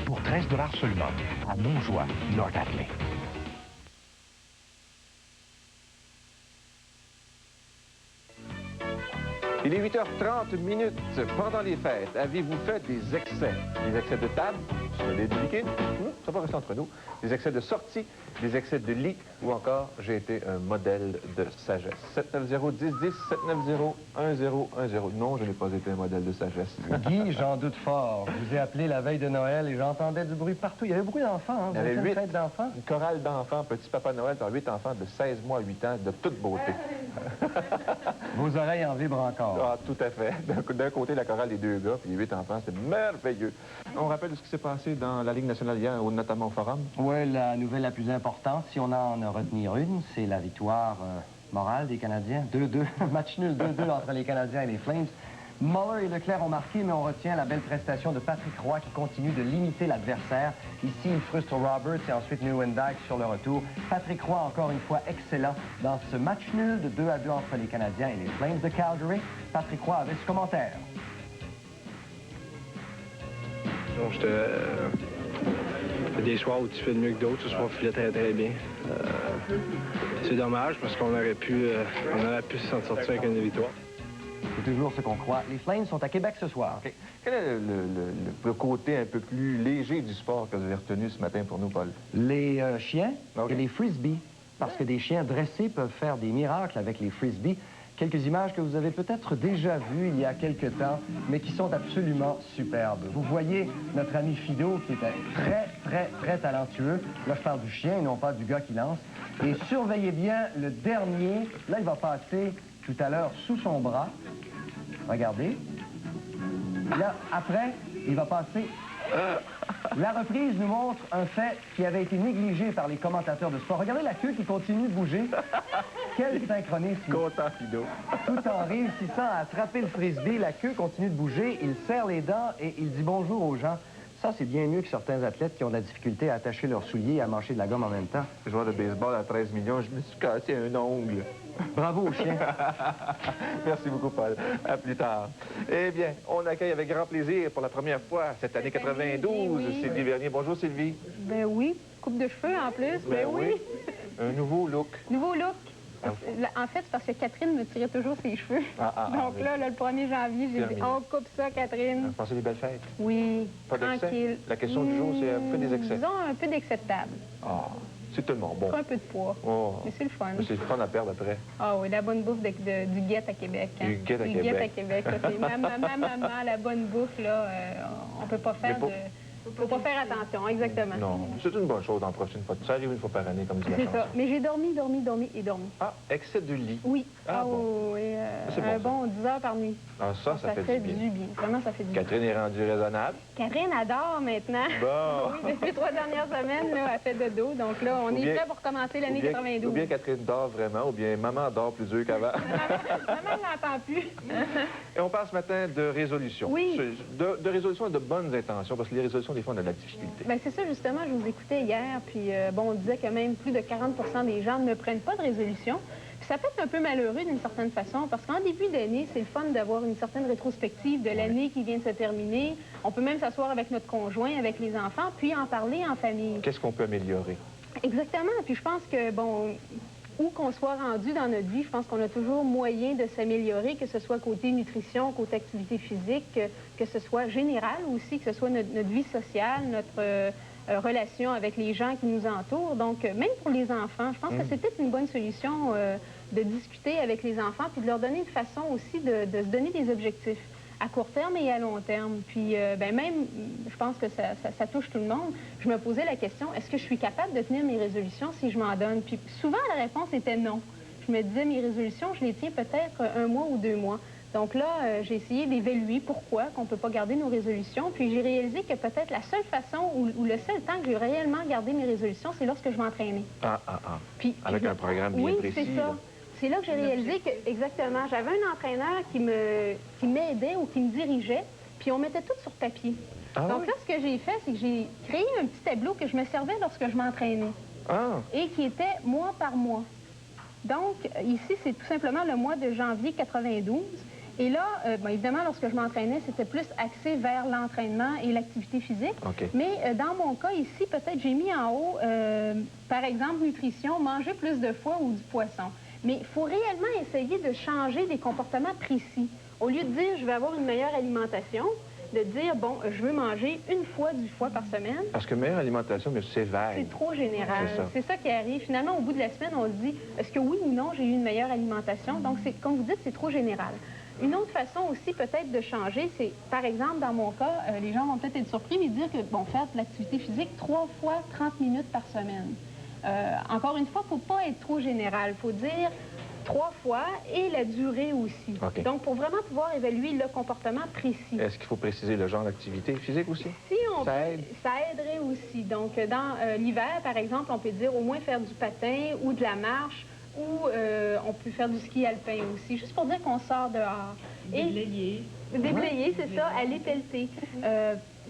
Pour 13 $ seulement, à Montjoie, Nord-Adelaide. Il est 8h30 minutes. Pendant les fêtes, avez-vous fait des excès? Des excès de table, solide liquide, ça va rester entre nous. Des excès de sortie, des excès de lit, ou encore, j'ai été un modèle de sagesse. 790-1010, 790-1010. Non, je n'ai pas été un modèle de sagesse. Guy, j'en doute fort. Je vous ai appelé la veille de Noël et j'entendais du bruit partout. Il y avait beaucoup d'enfants, hein? Il y avait 8 fête d'enfants. Une chorale d'enfants, petit Papa Noël, par 8 enfants de 16 mois à 8 ans, de toute beauté. Vos oreilles en vibrent encore. Ah, tout à fait. D'un côté, la chorale des 2 gars, puis les 8 enfants, c'est merveilleux. On rappelle ce qui s'est passé dans la Ligue nationale hier, notamment au Forum. Oui, la nouvelle la plus importante, si on en a retenir une, c'est la victoire morale des Canadiens. 2-2, match nul 2-2 entre les Canadiens et les Flames. Muller et Leclerc ont marqué, mais on retient la belle prestation de Patrick Roy qui continue de limiter l'adversaire. Ici, il frustre Roberts et ensuite Nieuwendyk sur le retour. Patrick Roy, encore une fois, excellent dans ce match nul de 2-2 entre les Canadiens et les Flames de Calgary. Patrick Roy avait ce commentaire. Donc, des soirs où tu fais mieux que d'autres, ce soir, on filait très, très bien. C'est dommage parce qu'on aurait pu s'en sortir avec une victoire. C'est toujours ce qu'on croit. Les Flames sont à Québec ce soir. Okay. Quel est le côté un peu plus léger du sport que vous avez retenu ce matin pour nous, Paul? Les chiens et les frisbees. Parce que des chiens dressés peuvent faire des miracles avec les frisbees. Quelques images que vous avez peut-être déjà vues il y a quelque temps, mais qui sont absolument superbes. Vous voyez notre ami Fido qui était très, très, très talentueux. Là, je parle du chien et non pas du gars qui lance. Et surveillez bien le dernier. Là, il va passer tout à l'heure sous son bras. Regardez. Là, après, il va passer La reprise nous montre un fait qui avait été négligé par les commentateurs de sport. Regardez la queue qui continue de bouger. Quel synchronisme. Content, Fido. Tout en réussissant à attraper le frisbee, la queue continue de bouger. Il serre les dents et il dit bonjour aux gens. Ça, c'est bien mieux que certains athlètes qui ont de la difficulté à attacher leurs souliers et à mâcher de la gomme en même temps. Joueur de baseball à 13 millions, je me suis cassé un ongle. Bravo au chien. Merci beaucoup, Paul. À plus tard. Eh bien, on accueille avec grand plaisir pour la première fois cette année 92, Sylvie Vernier. Bonjour, Sylvie. Ben oui, coupe de cheveux en plus, ben oui. Un nouveau look. Nouveau look. En fait, c'est parce que Catherine me tirait toujours ses cheveux. Donc là, le 1er janvier, j'ai dit, on coupe ça, Catherine. Pensez des belles fêtes. Oui, pas tranquille. La question du jour, c'est un peu des excès. Disons un peu d'excès de table. Ah, c'est tellement bon. Un peu de poids. Oh. Mais c'est le fun. Mais c'est le fun à perdre après. Ah oui, la bonne bouffe du guette à Québec. Hein. Du guette à Québec. Du guette à Québec. C'est maman, la bonne bouffe, là, on peut pas faire de... Faut pas faire attention, exactement. Non, c'est une bonne chose d'en profiter une fois. Ça arrive une fois par année, comme dit la chanson. C'est ça. Mais j'ai dormi. Ah, excès de lit. Oui. Ah, bon. Oui, un bon 10 heures par nuit. Ah, ça fait du bien. Vraiment, ça fait du bien. Catherine est rendue raisonnable. Catherine adore maintenant. Bon. Oui, depuis 3 dernières semaines, là, elle fait de dos. Donc là, on est prêt pour commencer l'année 92. Ou bien Catherine dort vraiment, ou bien maman dort plus dur qu'avant. Maman ne l'entend plus. Et on parle ce matin de résolution. Oui. De résolution et de bonnes intentions, parce que les résolutions, des fois, on a de la difficulté. Bien, c'est ça, justement. Je vous écoutais hier, puis bon, on disait que même plus de 40% des gens ne prennent pas de résolution. Puis ça peut être un peu malheureux d'une certaine façon, parce qu'en début d'année, c'est le fun d'avoir une certaine rétrospective de l'année qui vient de se terminer. On peut même s'asseoir avec notre conjoint, avec les enfants, puis en parler en famille. Qu'est-ce qu'on peut améliorer? Exactement. Puis je pense que, bon, où qu'on soit rendu dans notre vie, je pense qu'on a toujours moyen de s'améliorer, que ce soit côté nutrition, côté activité physique, que ce soit général aussi, que ce soit notre vie sociale, notre relation avec les gens qui nous entourent. Donc, même pour les enfants, je pense que c'est peut-être une bonne solution de discuter avec les enfants puis de leur donner une façon aussi de se donner des objectifs à court terme et à long terme. Puis, ben même, je pense que ça touche tout le monde. Je me posais la question, est-ce que je suis capable de tenir mes résolutions si je m'en donne? Puis souvent, la réponse était non. Je me disais, mes résolutions, je les tiens peut-être 1 mois ou 2 mois. Donc là, j'ai essayé d'évaluer pourquoi qu'on ne peut pas garder nos résolutions. Puis j'ai réalisé que peut-être la seule façon ou le seul temps que j'ai réellement gardé mes résolutions, c'est lorsque je m'entraînais. Puis, avec un programme bien précis. Oui, c'est ça. C'est là que j'ai réalisé que, exactement, j'avais un entraîneur qui m'aidait ou qui me dirigeait, puis on mettait tout sur papier. Donc là, ce que j'ai fait, c'est que j'ai créé un petit tableau que je me servais lorsque je m'entraînais. Et qui était mois par mois. Donc, ici, c'est tout simplement le mois de janvier 92. Et là, bon, évidemment, lorsque je m'entraînais, c'était plus axé vers l'entraînement et l'activité physique. Mais dans mon cas, ici, peut-être j'ai mis en haut, par exemple, nutrition, manger plus de foie ou du poisson. Mais il faut réellement essayer de changer des comportements précis. Au lieu de dire, je vais avoir une meilleure alimentation, de dire, bon, je veux manger 1 fois du foie par semaine. Parce que meilleure alimentation, mais c'est vague. C'est trop général. C'est ça qui arrive. Finalement, au bout de la semaine, on se dit, est-ce que oui ou non, j'ai eu une meilleure alimentation? Donc, comme vous dites, c'est trop général. Une autre façon aussi peut-être de changer, c'est, par exemple, dans mon cas, les gens vont peut-être être surpris, mais dire que, bon, faire de l'activité physique 3 fois 30 minutes par semaine. Encore une fois, il ne faut pas être trop général. Il faut dire 3 fois et la durée aussi. Donc, pour vraiment pouvoir évaluer le comportement précis. Est-ce qu'il faut préciser le genre d'activité physique aussi? Si ça aiderait aussi. Donc, dans l'hiver, par exemple, on peut dire au moins faire du patin ou de la marche ou on peut faire du ski alpin aussi, juste pour dire qu'on sort dehors. Déblayer. Déblayer, c'est ça, aller pelleter.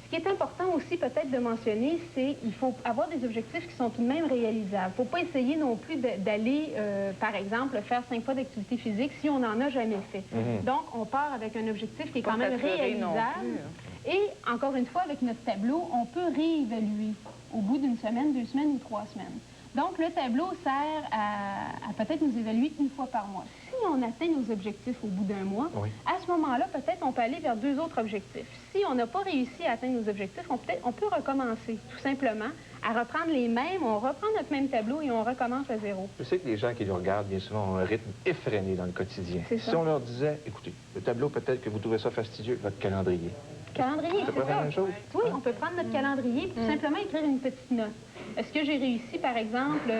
Ce qui est important aussi peut-être de mentionner, c'est qu'il faut avoir des objectifs qui sont tout de même réalisables. Il ne faut pas essayer non plus d'aller, par exemple, faire 5 fois d'activité physique si on n'en a jamais fait. Donc, on part avec un objectif qui est quand même réalisable. Et, encore une fois, avec notre tableau, on peut réévaluer au bout d'1 semaine, 2 semaines ou 3 semaines. Donc, le tableau sert à peut-être nous évaluer 1 fois par mois. Si on atteint nos objectifs au bout d'1 mois, à ce moment-là, peut-être on peut aller vers 2 autres objectifs. Si on n'a pas réussi à atteindre nos objectifs, on peut recommencer, tout simplement, à reprendre les mêmes, on reprend notre même tableau et on recommence à 0. Je sais que les gens qui nous regardent, bien souvent, ont un rythme effréné dans le quotidien. Si on leur disait, écoutez, le tableau, peut-être que vous trouvez ça fastidieux, votre calendrier. Calendrier, c'est ça. La même chose? Oui, on peut prendre notre calendrier et tout simplement écrire une petite note. Est-ce que j'ai réussi, par exemple,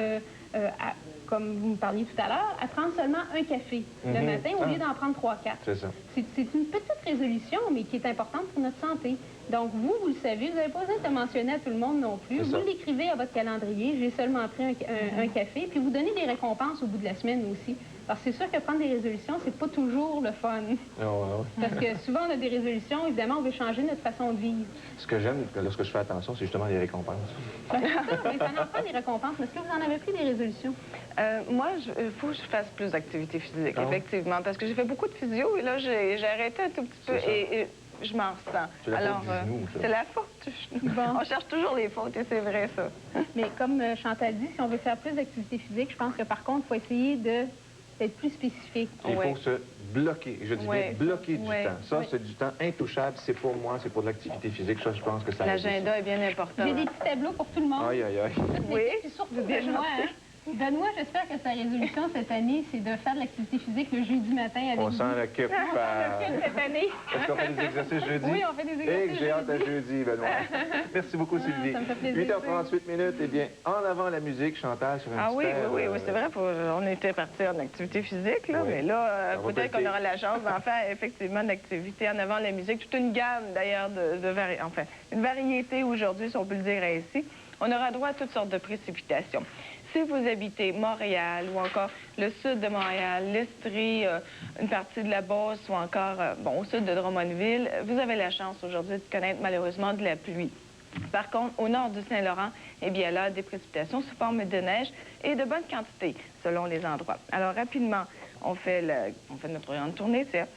comme vous me parliez tout à l'heure, à prendre seulement un café le matin au lieu d'en prendre 3-4. C'est ça. C'est une petite résolution, mais qui est importante pour notre santé. Donc, vous le savez, vous n'avez pas besoin de le mentionner à tout le monde non plus. Vous l'écrivez à votre calendrier, j'ai seulement pris un café, puis vous donnez des récompenses au bout de la semaine aussi. Parce que c'est sûr que prendre des résolutions, c'est pas toujours le fun. Parce que souvent, on a des résolutions, évidemment, on veut changer notre façon de vivre. Ce que j'aime lorsque je fais attention, c'est justement les récompenses. Ben, c'est ça, mais ça en prend des récompenses. Mais est-ce que vous en avez pris des résolutions? Moi, il faut que je fasse plus d'activité physique, effectivement. Parce que j'ai fait beaucoup de physio et là, j'ai arrêté un tout petit peu et je m'en ressens. C'est la faute du genou, ça. C'est la faute du genou. On cherche toujours les fautes et c'est vrai, ça. Mais comme Chantal dit, si on veut faire plus d'activité physique, je pense que par contre, il faut essayer d'être plus spécifique. Il faut se bloquer, je dis bien bloquer du temps. Ça, c'est du temps intouchable, c'est pour moi, c'est pour de l'activité physique. Ça, je pense que ça... L'agenda est bien important. J'ai des petits tableaux pour tout le monde. Aïe, aïe, aïe. Oui, puis surtout Benoît, hein? Benoît, j'espère que sa résolution cette année, c'est de faire de l'activité physique le jeudi matin avec On vous. sent le kiff. Cette année. Est-ce qu'on fait des exercices jeudi? Oui, on fait des exercices j'ai hâte à jeudi, Benoît. Merci beaucoup, Sylvie. Ça me fait plaisir. 8h38 minutes. Eh bien, en avant la musique, Chantal, sur un oui, c'est vrai. On était partis en activité physique, là, mais là, peut-être qu'on aura la chance d'en faire effectivement de l'activité en avant la musique. Toute une gamme, d'ailleurs, enfin, une variété aujourd'hui, si on peut le dire ainsi. On aura droit à toutes sortes de précipitations. Si vous habitez Montréal ou encore le sud de Montréal, l'Estrie, une partie de la Beauce ou encore au sud de Drummondville, vous avez la chance aujourd'hui de connaître malheureusement de la pluie. Par contre, au nord du Saint-Laurent, eh bien là, des précipitations sous forme de neige et de bonne quantité selon les endroits. Alors rapidement, on fait notre grande tournée, c'est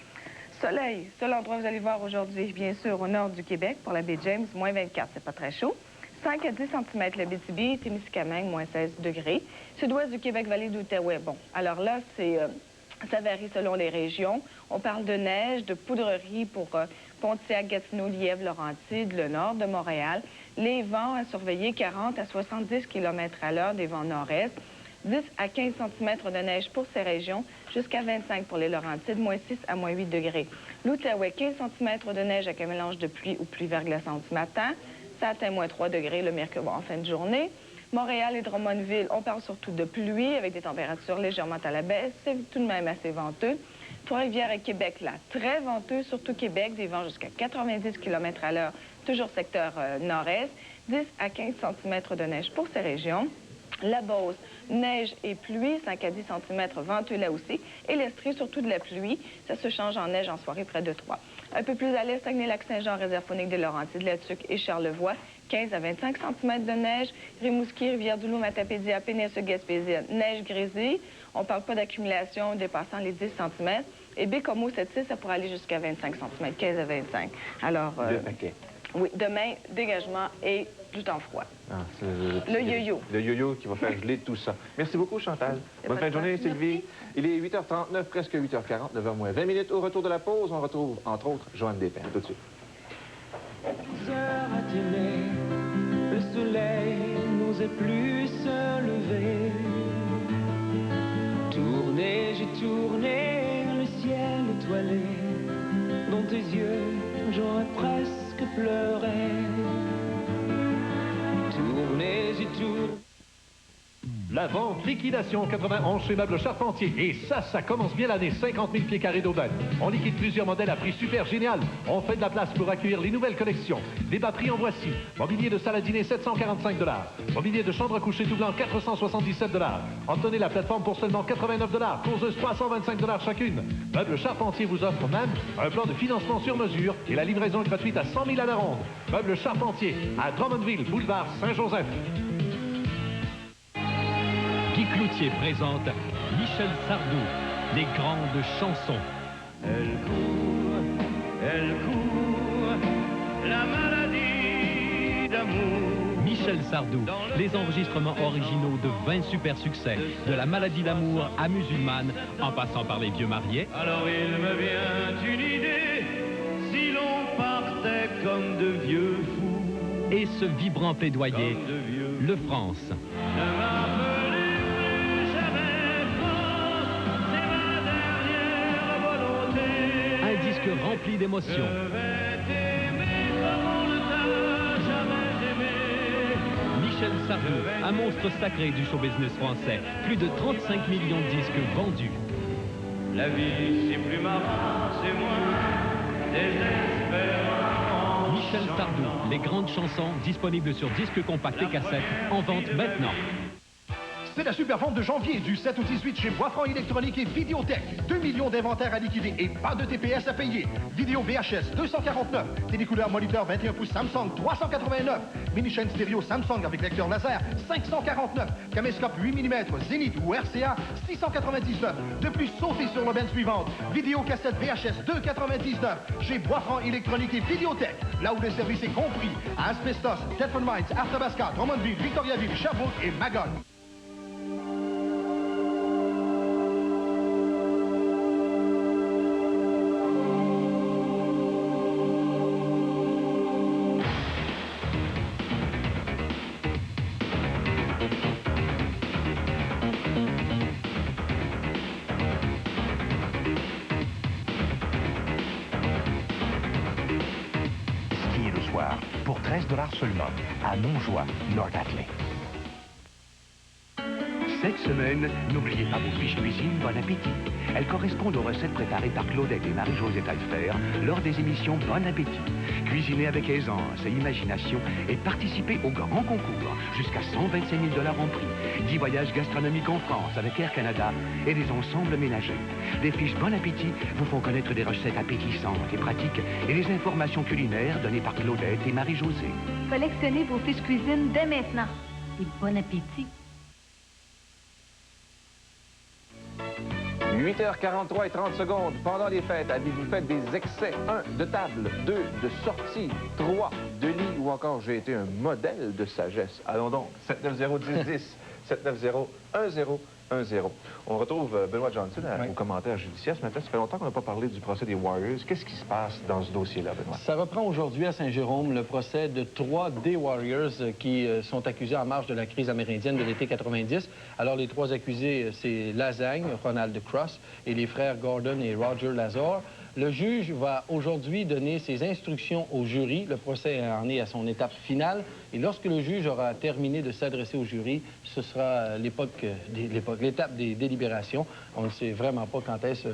soleil. Seul endroit que vous allez voir aujourd'hui, bien sûr, au nord du Québec pour la baie James, moins 24, c'est pas très chaud. 5 à 10 cm l'Abitibi, Témiscamingue, moins 16 degrés. Sud-ouest du Québec, vallée d'Outaouais. Bon, alors là, ça varie selon les régions. On parle de neige, de poudrerie pour Pontiac, Gatineau, Lièvre, Laurentides, le nord de Montréal. Les vents à surveiller, 40 à 70 km à l'heure, des vents nord-est. 10 à 15 cm de neige pour ces régions, jusqu'à 25 pour les Laurentides, moins 6 à moins 8 degrés. L'Outaouais, 15 cm de neige avec un mélange de pluie ou pluie verglaçante ce matin. Ça atteint moins 3 degrés le mercredi en fin de journée. Montréal et Drummondville, on parle surtout de pluie avec des températures légèrement à la baisse. C'est tout de même assez venteux. Trois-Rivières et Québec, là, très venteux, surtout Québec, des vents jusqu'à 90 km à l'heure, toujours secteur nord-est. 10 à 15 cm de neige pour ces régions. La Beauce, neige et pluie, 5 à 10 cm, venteux là aussi. Et l'Estrie, surtout de la pluie. Ça se change en neige en soirée près de 3. Un peu plus à l'est, Saguenay-Lac-Saint-Jean, réserve faunique des Laurentides, Latuc et Charlevoix, 15 à 25 cm de neige. Rimouski, Rivière-du-Loup, Matapédia, Péninsule-Gaspésie, neige grisée. On ne parle pas d'accumulation dépassant les 10 cm. Et Bécomo, 7-6, ça pourrait aller jusqu'à 25 cm, 15 à 25. Alors, oui, demain, dégagement et du temps froid. Le yo-yo. Le yo-yo qui va faire geler tout ça. Merci beaucoup, Chantal. Bonne fin de journée, Sylvie. Il est 8h39, presque 8h40, 9h moins 20 minutes. Au retour de la pause, on retrouve, entre autres, Joanne Despins. Tout de suite. Heures à t'aimer, le soleil n'osait plus se lever. Tourné, j'ai tourné le ciel étoilé. Dans tes yeux, j'aurais presque pleuré. Tourné, j'ai tourné. La vente liquidation 91 chez Meubles Charpentier. Et ça commence bien l'année. 50 000 pieds carrés d'aubaine. On liquide plusieurs modèles à prix super génial. On fait de la place pour accueillir les nouvelles collections. Des batteries en voici. Mobilier de salle à dîner, 745 $. Mobilier de chambre à coucher tout blanc, 477 $. Obtenez la plateforme pour seulement 89 $. Causeuse, 325 $ chacune. Meubles Charpentier vous offre même un plan de financement sur mesure et la livraison est gratuite à 100 000 à la ronde. Meubles Charpentier, à Drummondville, boulevard Saint-Joseph. Guy Cloutier présente Michel Sardou, les grandes chansons. Elle court, la maladie d'amour. Michel Sardou, les enregistrements originaux de 20 super succès, de la maladie d'amour à Musulmane, en passant par les vieux mariés. Alors il me vient une idée, si l'on partait comme de vieux fous. Et ce vibrant plaidoyer, le France. Ne m'appelez plus jamais France, c'est ma dernière volonté. Un disque rempli d'émotions. Je vais t'aimer comme on ne t'a jamais aimé. Michel Sardou, un monstre sacré du show business français. Plus de 35 millions de disques vendus. La vie, c'est plus marrant, c'est moins désespérant. Michel Sardou, les grandes chansons disponibles sur disques compacts et cassettes, en vente maintenant. C'est la super vente de janvier du 7 au 18 chez Boisfranc Électronique et Vidéothèque. 2 millions d'inventaires à liquider et pas de TPS à payer. Vidéo VHS 249. Télécouleur moniteur 21 pouces Samsung 389. Mini-chaîne stéréo Samsung avec lecteur laser 549. Caméscope 8 mm Zénith ou RCA 699. De plus, sautez sur l'aubaine suivante. Vidéo cassette VHS 299 chez Boisfranc Électronique et Vidéothèque. Là où le service est compris. À Asbestos, Thetford Mines, Arthabasca, Drummondville, Victoriaville, Sherbrooke et Magog. Pour 13 $ seulement, à Montjoie, Nord-Atlantic. Cette semaine, n'oubliez pas vos fiches cuisine Bon Appétit. Elles correspondent aux recettes préparées par Claudette et Marie-Josée Taillefer lors des émissions Bon Appétit. Cuisinez avec aisance et imagination et participez au grand concours. Jusqu'à 125 000 $ en prix. 10 voyages gastronomiques en France avec Air Canada et des ensembles ménagers. Les fiches Bon Appétit vous font connaître des recettes appétissantes et pratiques et les informations culinaires données par Claudette et Marie-Josée. Collectionnez vos fiches cuisine dès maintenant. Et bon appétit! 8h43 et 30 secondes. Pendant les fêtes, avez-vous fait des excès? 1, de table. 2, de sortie. 3, de lit. Ou encore, j'ai été un modèle de sagesse. Allons donc. 790-10-10. 790-10-10. On retrouve Benoît Johnson au commentaire judiciaire ce matin. Ça fait longtemps qu'on n'a pas parlé du procès des Warriors. Qu'est-ce qui se passe dans ce dossier-là, Benoît? Ça reprend aujourd'hui à Saint-Jérôme le procès de 3 des Warriors qui sont accusés en marge de la crise amérindienne de l'été 90. Alors, les 3 accusés, c'est Lasagne, Ronald Cross, et les frères Gordon et Roger Lazar. Le juge va aujourd'hui donner ses instructions au jury. Le procès en est à son étape finale. Et lorsque le juge aura terminé de s'adresser au jury, ce sera l'étape des délibérations. On ne sait vraiment pas quand est-ce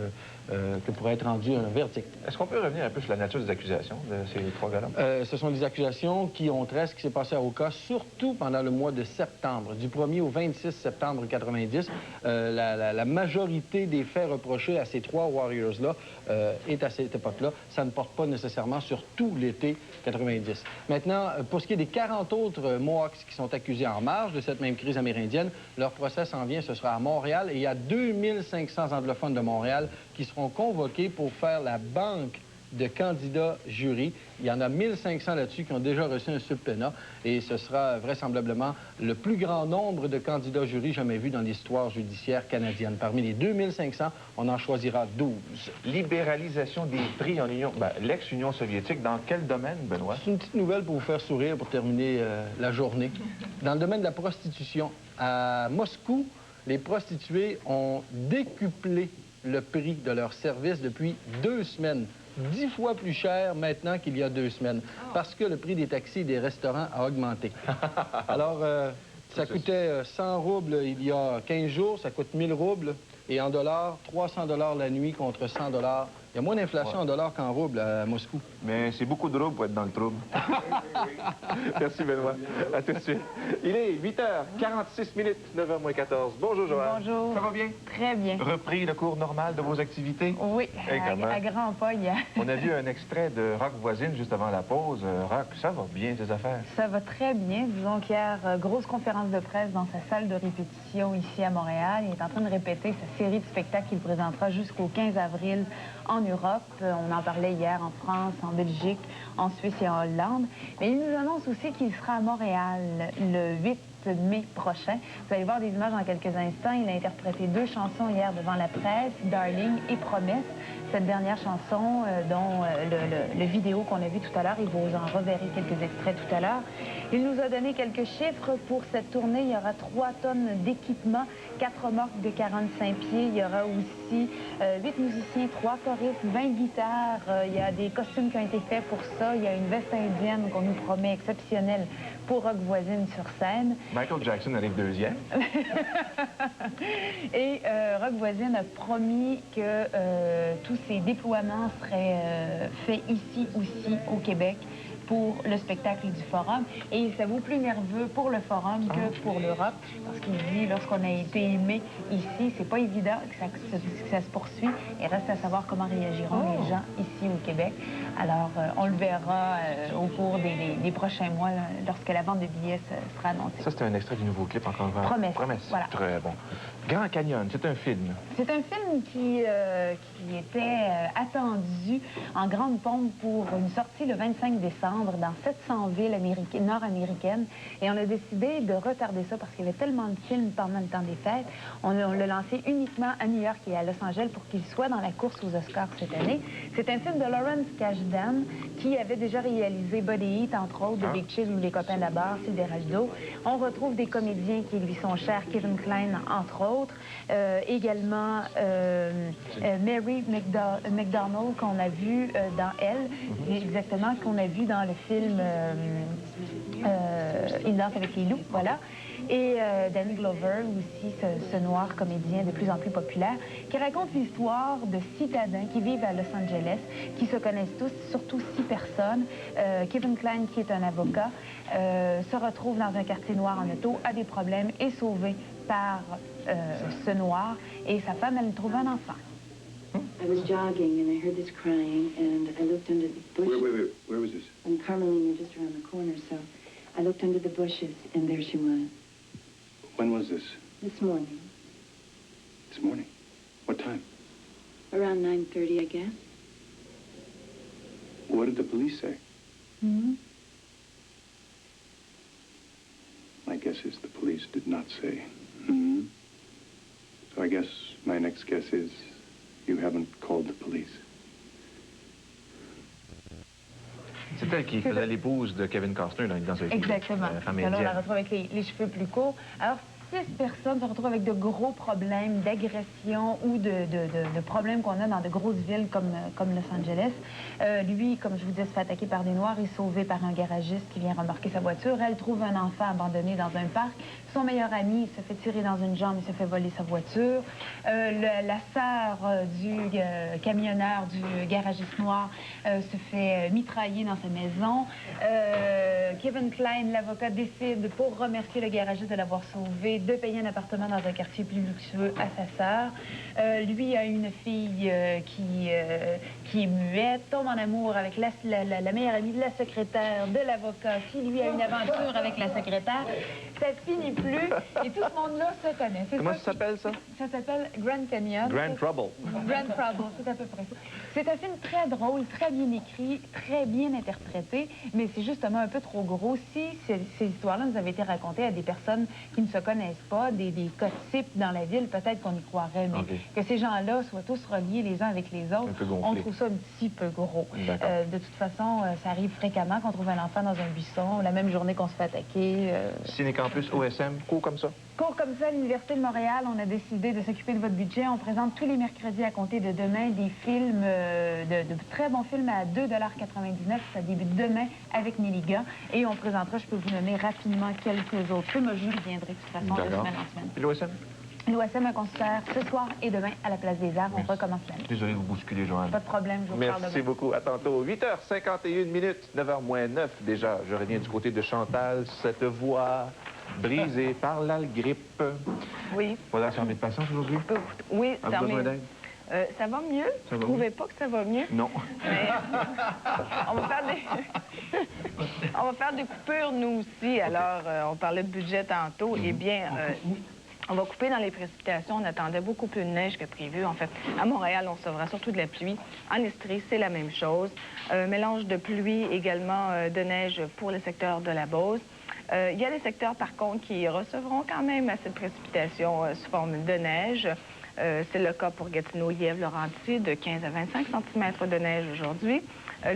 que pourrait être rendu un verdict. Est-ce qu'on peut revenir un peu sur la nature des accusations de ces 3 gars-là? Ce sont des accusations qui ont trait à ce qui s'est passé à Oka, surtout pendant le mois de septembre. Du 1er au 26 septembre 90, la majorité des faits reprochés à ces 3 Warriors-là est à cette époque-là. Ça ne porte pas nécessairement sur tout l'été 90. Maintenant, pour ce qui est des 40 autres Mohawks qui sont accusés en marge de cette même crise amérindienne, leur procès s'en vient, ce sera à Montréal, et il y a 2500 anglophones de Montréal qui seront convoqués pour faire la banque de candidats jury. Il y en a 1500 là-dessus qui ont déjà reçu un subpoena et ce sera vraisemblablement le plus grand nombre de candidats jury jamais vu dans l'histoire judiciaire canadienne. Parmi les 2500, on en choisira 12. Libéralisation des prix en Union, l'ex-Union soviétique, dans quel domaine, Benoît? C'est une petite nouvelle pour vous faire sourire pour terminer la journée. Dans le domaine de la prostitution, à Moscou, les prostituées ont décuplé le prix de leurs services depuis 2 semaines. 10 fois plus cher maintenant qu'il y a 2 semaines, parce que le prix des taxis et des restaurants a augmenté. Alors, ça coûtait 100 roubles il y a 15 jours, ça coûte 1000 roubles, et en dollars, 300 $ la nuit contre 100 $. Il y a moins d'inflation en dollars qu'en roubles à Moscou. Mais c'est beaucoup de roubles pour être dans le trouble. Merci, Benoît. À tout de suite. Il est 8h46 minutes, 9h moins 14. Bonjour, Joanne. Bonjour. Ça va bien? Très bien. Repris le cours normal de vos activités? Oui, à grands pas hier. On a vu un extrait de Rock Voisine juste avant la pause. Rock, ça va bien, tes affaires? Ça va très bien. Disons qu'hier, grosse conférence de presse dans sa salle de répétition ici à Montréal. Il est en train de répéter sa série de spectacles qu'il présentera jusqu'au 15 avril en Europe. On en parlait hier en France, en Belgique, en Suisse et en Hollande. Mais il nous annonce aussi qu'il sera à Montréal le 8 mai prochain. Vous allez voir des images dans quelques instants. Il a interprété 2 chansons hier devant la presse, Darling et Promesse. cette dernière chanson, dont le vidéo qu'on a vu tout à l'heure, et vous en reverrez quelques extraits tout à l'heure. Il nous a donné quelques chiffres pour cette tournée. Il y aura 3 tonnes d'équipement, 4 remorques de 45 pieds. Il y aura aussi 8 musiciens, 3 choristes, 20 guitares. Il y a des costumes qui ont été faits pour ça. Il y a une veste indienne qu'on nous promet exceptionnelle pour Rock Voisine sur scène. Michael Jackson arrive deuxième. Et Rock Voisine a promis que tous ces déploiements seraient faits ici aussi au Québec pour le spectacle du Forum. Et il s'avoue plus nerveux pour le Forum que pour l'Europe, parce qu'il dit, lorsqu'on a été aimé ici, c'est pas évident que ça se poursuit, et reste à savoir comment réagiront les gens ici au Québec. Alors, on le verra au cours des prochains mois, lorsque la vente de billets sera annoncée. Ça, c'était un extrait du nouveau clip, encore une fois. Promesse. Promesse. Voilà. Très bon. Grand Canyon, c'est un film. C'est un film qui était attendu en grande pompe pour une sortie le 25 décembre dans 700 villes nord-américaines. Et on a décidé de retarder ça parce qu'il y avait tellement de films pendant le temps des fêtes. On l'a lancé uniquement à New York et à Los Angeles pour qu'il soit dans la course aux Oscars cette année. C'est un film de Lawrence Kasdan qui avait déjà réalisé Body Heat, entre autres, The Big Chill ou Les copains de la barre, Silverado. On retrouve des comédiens qui lui sont chers, Kevin Kline, entre autres. Également Mary McDonnell qu'on a vu dans Elle, exactement, qu'on a vu dans le film Il danse avec les loups, voilà. Et Danny Glover, aussi ce noir comédien de plus en plus populaire, qui raconte l'histoire de citadins qui vivent à Los Angeles, qui se connaissent tous, surtout 6 personnes. Kevin Kline, qui est un avocat, se retrouve dans un quartier noir en auto, a des problèmes, est sauvé par ce noir, et sa femme, elle trouve un enfant. I was jogging and I heard this crying and I looked under the bushes. Wait. Where was this? On Carmelina, just around the corner, so I looked under the bushes and there she was. When was this? This morning, This morning. What time? around 9:30, I guess. What did the police say? Mm-hmm. My guess is the police did not say. Mm-hmm. So I guess my next guess is you haven't called the police. C'est elle qui faisait l'épouse de Kevin Costner dans ce film. Exactement. Femme Alors, on indienne. la retrouve avec les cheveux plus courts. Alors, 6 personnes se retrouvent avec de gros problèmes d'agression ou de problèmes qu'on a dans de grosses villes comme Los Angeles. Lui, comme je vous disais, se fait attaquer par des Noirs, est sauvé par un garagiste qui vient remorquer sa voiture. Elle trouve un enfant abandonné dans un parc. Son meilleur ami se fait tirer dans une jambe et se fait voler sa voiture. La sœur du camionneur, du garagiste noir, se fait mitrailler dans sa maison. Kevin Kline, l'avocat, décide, pour remercier le garagiste de l'avoir sauvé, de payer un appartement dans un quartier plus luxueux à sa sœur. Lui a une fille qui est muette, tombe en amour avec la meilleure amie de la secrétaire de l'avocat, qui lui a une aventure avec la secrétaire. Ça finit plus et tout ce monde-là se connaît. Comment ça s'appelle, ça? Ça s'appelle Grand Canyon. Grand Trouble. Grand Trouble, c'est à peu près ça. C'est un film très drôle, très bien écrit, très bien interprété, mais c'est justement un peu trop gros. Si ces histoires-là nous avaient été racontées à des personnes qui ne se connaissent pas, des cas types dans la ville, peut-être qu'on y croirait, mais que ces gens-là soient tous reliés les uns avec les autres, on trouve ça un petit peu gros. De toute façon, ça arrive fréquemment qu'on trouve un enfant dans un buisson, la même journée qu'on se fait attaquer. Ciné-Campus OSM, court comme ça? Cours comme ça, à l'Université de Montréal, on a décidé de s'occuper de votre budget. On présente tous les mercredis à compter de demain des films, de très bons films à 2,99 $. Ça débute demain avec Nelligan. Et on présentera, je peux vous nommer rapidement quelques autres films. Je reviendrai de toute façon de semaine en semaine. Et l'OSM? L'OSM a concert ce soir et demain à la Place des Arts. On recommence l'année. Désolé de vous bousculer, Joanne. Pas de problème, je vous parle demain. Merci beaucoup. À tantôt. 8h51, 9h moins 9 déjà. Je reviens du côté de Chantal. Cette voix brisée par la grippe. Oui. Voilà, c'est en de patience aujourd'hui? Oui, ça va mieux. Ça va mieux? Vous ne trouvez pas que ça va mieux? Non. Mais on va faire des coupures, nous aussi. Alors, on parlait de budget tantôt. Eh bien, on va couper dans les précipitations. On attendait beaucoup plus de neige que prévu. En fait, à Montréal, on sauvera surtout de la pluie. En Estrie, c'est la même chose. Mélange de pluie, également de neige pour le secteur de la Beauce. Il y a des secteurs, par contre, qui recevront quand même assez de précipitations sous forme de neige. C'est le cas pour Gatineau, Lièvre, Laurentides, de 15 à 25 cm de neige aujourd'hui.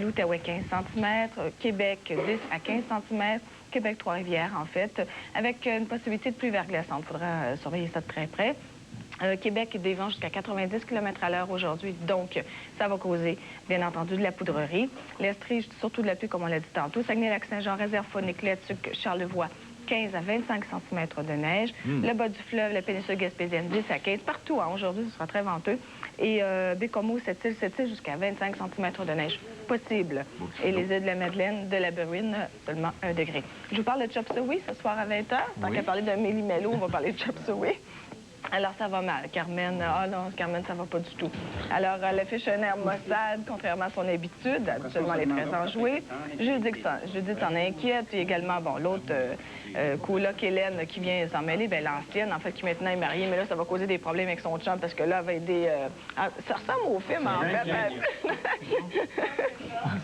L'Outaouais, 15 cm. Québec, 10 à 15 cm. Québec, Trois-Rivières, en fait, avec une possibilité de pluie verglaçante. Il faudra surveiller ça de très près. Québec, des vents jusqu'à 90 km à l'heure aujourd'hui, donc ça va causer, bien entendu, de la poudrerie. L'Estrie, surtout de la pluie, comme on l'a dit tantôt. Saguenay-Lac-Saint-Jean, Réserve-Faunique, Létuc, Charlevoix, 15 à 25 cm de neige. Le bas du fleuve, la péninsule gaspésienne, 10 à 15. Partout, hein, aujourd'hui, ce sera très venteux. Et Bécomo, Sept-Îles jusqu'à 25 cm de neige possible. Et les îles de la Madeleine, de la Berwyn, seulement 1 degré. Je vous parle de Chop Suey ce soir à 20h. Tant qu'à parler d'un méli-mélo, on va parler de Chop Suey. Alors, ça va mal. Carmen, non, Carmen, ça va pas du tout. Alors, le Fischer-Nerf Mossad, contrairement à son habitude, habituellement, elle est très enjouée. Judith s'en inquiète. Et également, bon, l'autre, coloc Hélène, qui vient s'en mêler, bien, l'ancienne, en fait, qui maintenant est mariée, mais là, ça va causer des problèmes avec son chum, parce que là, elle va aider... ça ressemble au film, en fait.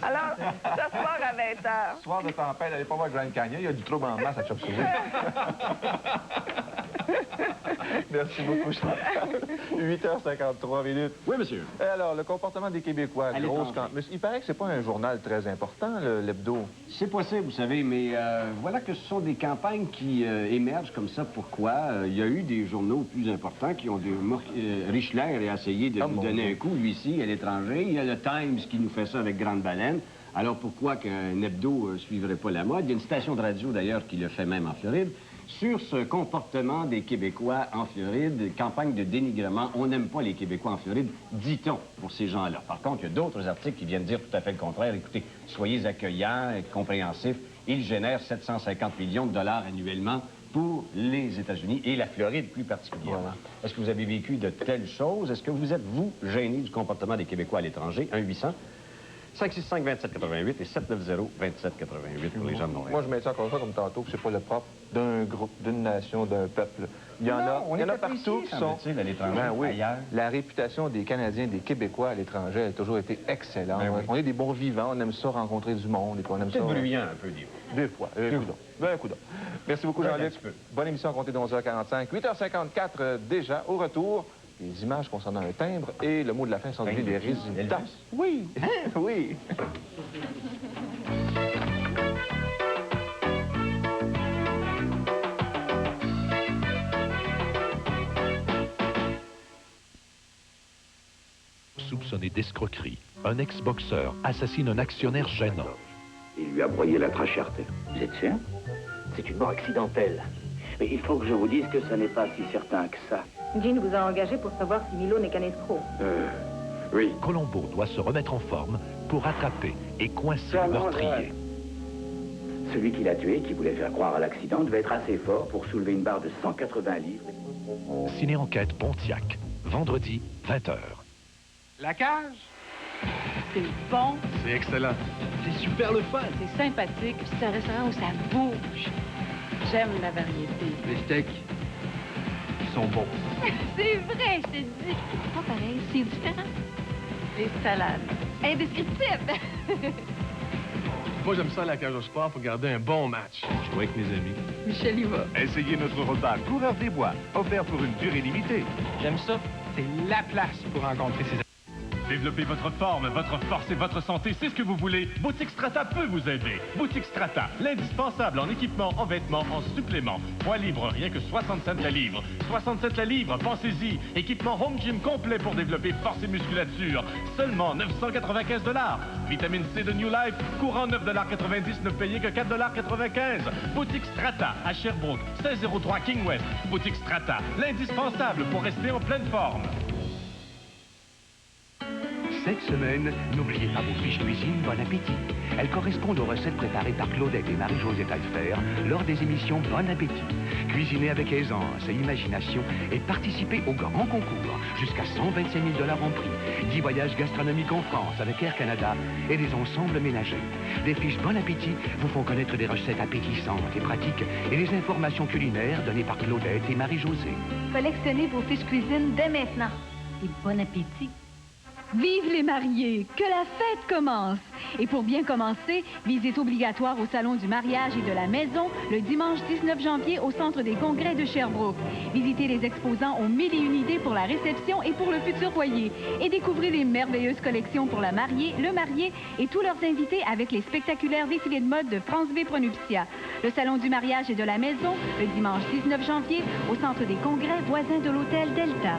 Alors, ce soir à 20h. Soir de tempête, allez pas voir Grand Canyon, il y a du trouble en masse à Chop Suey. Merci beaucoup, Chantal. 8h53 minutes. Oui, monsieur. Alors, le comportement des Québécois, il paraît que c'est pas un journal très important, l'hebdo. C'est possible, vous savez, mais voilà que ce sont des campagnes qui émergent comme ça. Pourquoi? Il y a eu des journaux plus importants qui ont Richler a essayé de nous donner un coup, lui ici, à l'étranger. Il y a le Times qui nous fait ça avec Grande Baleine. Alors, pourquoi qu'un hebdo suivrait pas la mode? Il y a une station de radio, d'ailleurs, qui le fait même en Floride. Sur ce comportement des Québécois en Floride, campagne de dénigrement, on n'aime pas les Québécois en Floride, dit-on, pour ces gens-là. Par contre, il y a d'autres articles qui viennent dire tout à fait le contraire. Écoutez, soyez accueillants et compréhensifs. Ils génèrent 750 millions de dollars annuellement pour les États-Unis et la Floride plus particulièrement. Voilà. Est-ce que vous avez vécu de telles choses? Est-ce que vous êtes, vous, gêné du comportement des Québécois à l'étranger? 1-800-565-2788 et 790-2788 pour les gens de Montréal. Moi, je mets ça encore une fois comme tantôt, que c'est pas le propre d'un groupe, d'une nation, d'un peuple. Il y en a partout qui sont... à l'étranger, ailleurs. La réputation des Canadiens, des Québécois à l'étranger a toujours été excellente. On est des bons vivants, on aime ça rencontrer du monde. Et puis on aime ça... C'est bruyant un peu, des fois. Un coup d'eau. Merci beaucoup, Jean-Luc. Bonne émission à compter de 11h45. 8h54 déjà, au retour. Les images concernant un timbre et le mot de la fin sont devenus des résultats. Oui, oui. Soupçonné d'escroquerie, un ex-boxeur assassine un actionnaire gênant. Il lui a broyé la trachée artère. Vous êtes sûr? C'est une mort accidentelle. Mais il faut que je vous dise que ce n'est pas si certain que ça. Jean vous a engagé pour savoir si Milo n'est qu'un escroc. Oui. Colombo doit se remettre en forme pour attraper et coincer le meurtrier. Celui qui l'a tué, qui voulait faire croire à l'accident, devait être assez fort pour soulever une barre de 180 livres. Ciné-enquête Pontiac, vendredi, 20h. La cage? C'est bon. C'est excellent. C'est super le fun. C'est sympathique. C'est un restaurant où ça bouge. J'aime la variété. Les steaks, ils sont bons. C'est vrai, je te dis. C'est pas pareil, c'est différent. Les salades. Indescriptible. Moi, j'aime ça à la cage au sport pour garder un bon match. Je jouer avec mes amis. Michel y va. Essayez notre repas Coureur des Bois, offert pour une durée limitée. J'aime ça. C'est la place pour rencontrer ses amis. Développez votre forme, votre force et votre santé, c'est ce que vous voulez. Boutique Strata peut vous aider. Boutique Strata, l'indispensable en équipement, en vêtements, en suppléments. Poids libre, rien que 60 cents la livre. 60 cents la livre, pensez-y. Équipement home gym complet pour développer force et musculature. Seulement 995 $. Vitamine C de New Life, courant 9,90 $, ne payez que 4,95 $. Boutique Strata, à Sherbrooke, 1603 King West. Boutique Strata, l'indispensable pour rester en pleine forme. Cette semaine, n'oubliez pas vos fiches cuisine Bon Appétit. Elles correspondent aux recettes préparées par Claudette et Marie-Josée Taillefer lors des émissions Bon Appétit. Cuisinez avec aisance et imagination et participez au grand concours. Jusqu'à 125 000 $ en prix. 10 voyages gastronomiques en France avec Air Canada et des ensembles ménagers. Les fiches Bon Appétit vous font connaître des recettes appétissantes et pratiques et les informations culinaires données par Claudette et Marie-Josée. Collectionnez vos fiches cuisine dès maintenant. Et bon appétit. Vive les mariés! Que la fête commence! Et pour bien commencer, visite obligatoire au Salon du mariage et de la maison le dimanche 19 janvier au Centre des congrès de Sherbrooke. Visitez les exposants aux 1001 idées pour la réception et pour le futur foyer. Et découvrez les merveilleuses collections pour la mariée, le marié et tous leurs invités avec les spectaculaires défilés de mode de France V Pronuptia. Le Salon du mariage et de la maison le dimanche 19 janvier au Centre des congrès voisin de l'hôtel Delta.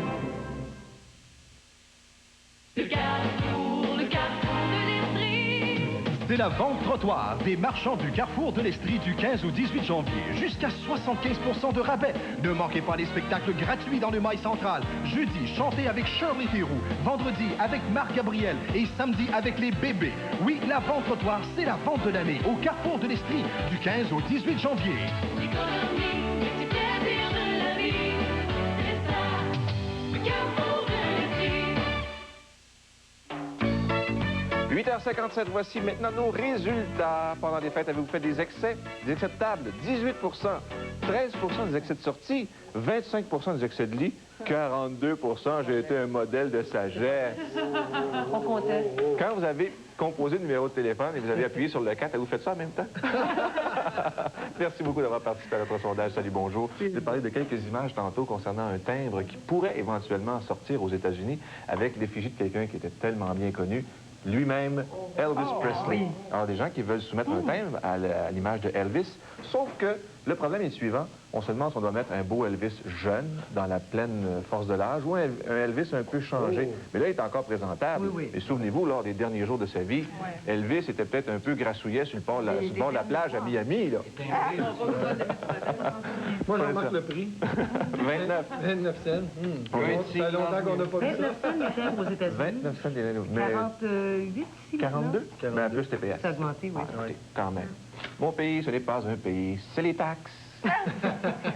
Le Carrefour de l'Estrie. C'est la vente trottoir des marchands du Carrefour de l'Estrie du 15 au 18 janvier. Jusqu'à 75% de rabais. Ne manquez pas les spectacles gratuits dans le Mail central. Jeudi, chantez avec Shirley Theroux. Vendredi, avec Marc Gabriel. Et samedi, avec les bébés. Oui, la vente trottoir, c'est la vente de l'année au Carrefour de l'Estrie du 15 au 18 janvier. 8h57, voici maintenant nos résultats. Pendant les fêtes, avez-vous fait des excès? Des excès de table, 18 13 des excès de sortie, 25 des excès de lit, 42 j'ai été un modèle de sagesse. On comptait. Quand vous avez composé le numéro de téléphone et vous avez appuyé sur le 4, avez-vous fait ça en même temps? Merci beaucoup d'avoir participé à notre sondage. Salut, bonjour. Je vais parler de quelques images tantôt concernant un timbre qui pourrait éventuellement sortir aux États-Unis avec l'effigie de quelqu'un qui était tellement bien connu, lui-même, Elvis Presley. Alors, des gens qui veulent soumettre un timbre à l'image de Elvis, sauf que le problème est le suivant. On se demande si on doit mettre un beau Elvis jeune, dans la pleine force de l'âge, ou un Elvis un peu changé. Mais là, il est encore présentable. Et souvenez-vous, lors des derniers jours de sa vie, Elvis était peut-être un peu grassouillet sur le bord de la plage à Miami, là. Moi, j'en manque le prix. 29. 29 cents. Ça fait longtemps qu'on n'a pas vu ça. 29 cents les timbre aux États-Unis. 29 cents des 48 ici. 42? Mais plus TPS. Ça a augmenté, oui. Ah, quand même. Mon pays, ce n'est pas un pays, c'est les taxes.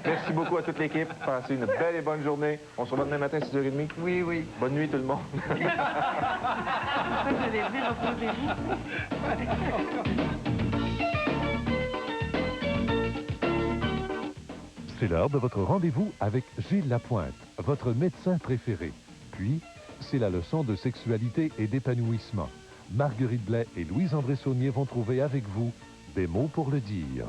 Merci beaucoup à toute l'équipe. Passez une belle et bonne journée. On se revoit demain matin à 6h30. Oui, oui. Bonne nuit tout le monde. C'est l'heure de votre rendez-vous avec Gilles Lapointe, votre médecin préféré. Puis, c'est la leçon de sexualité et d'épanouissement. Marguerite Blais et Louise-André Saunier vont trouver avec vous des mots pour le dire.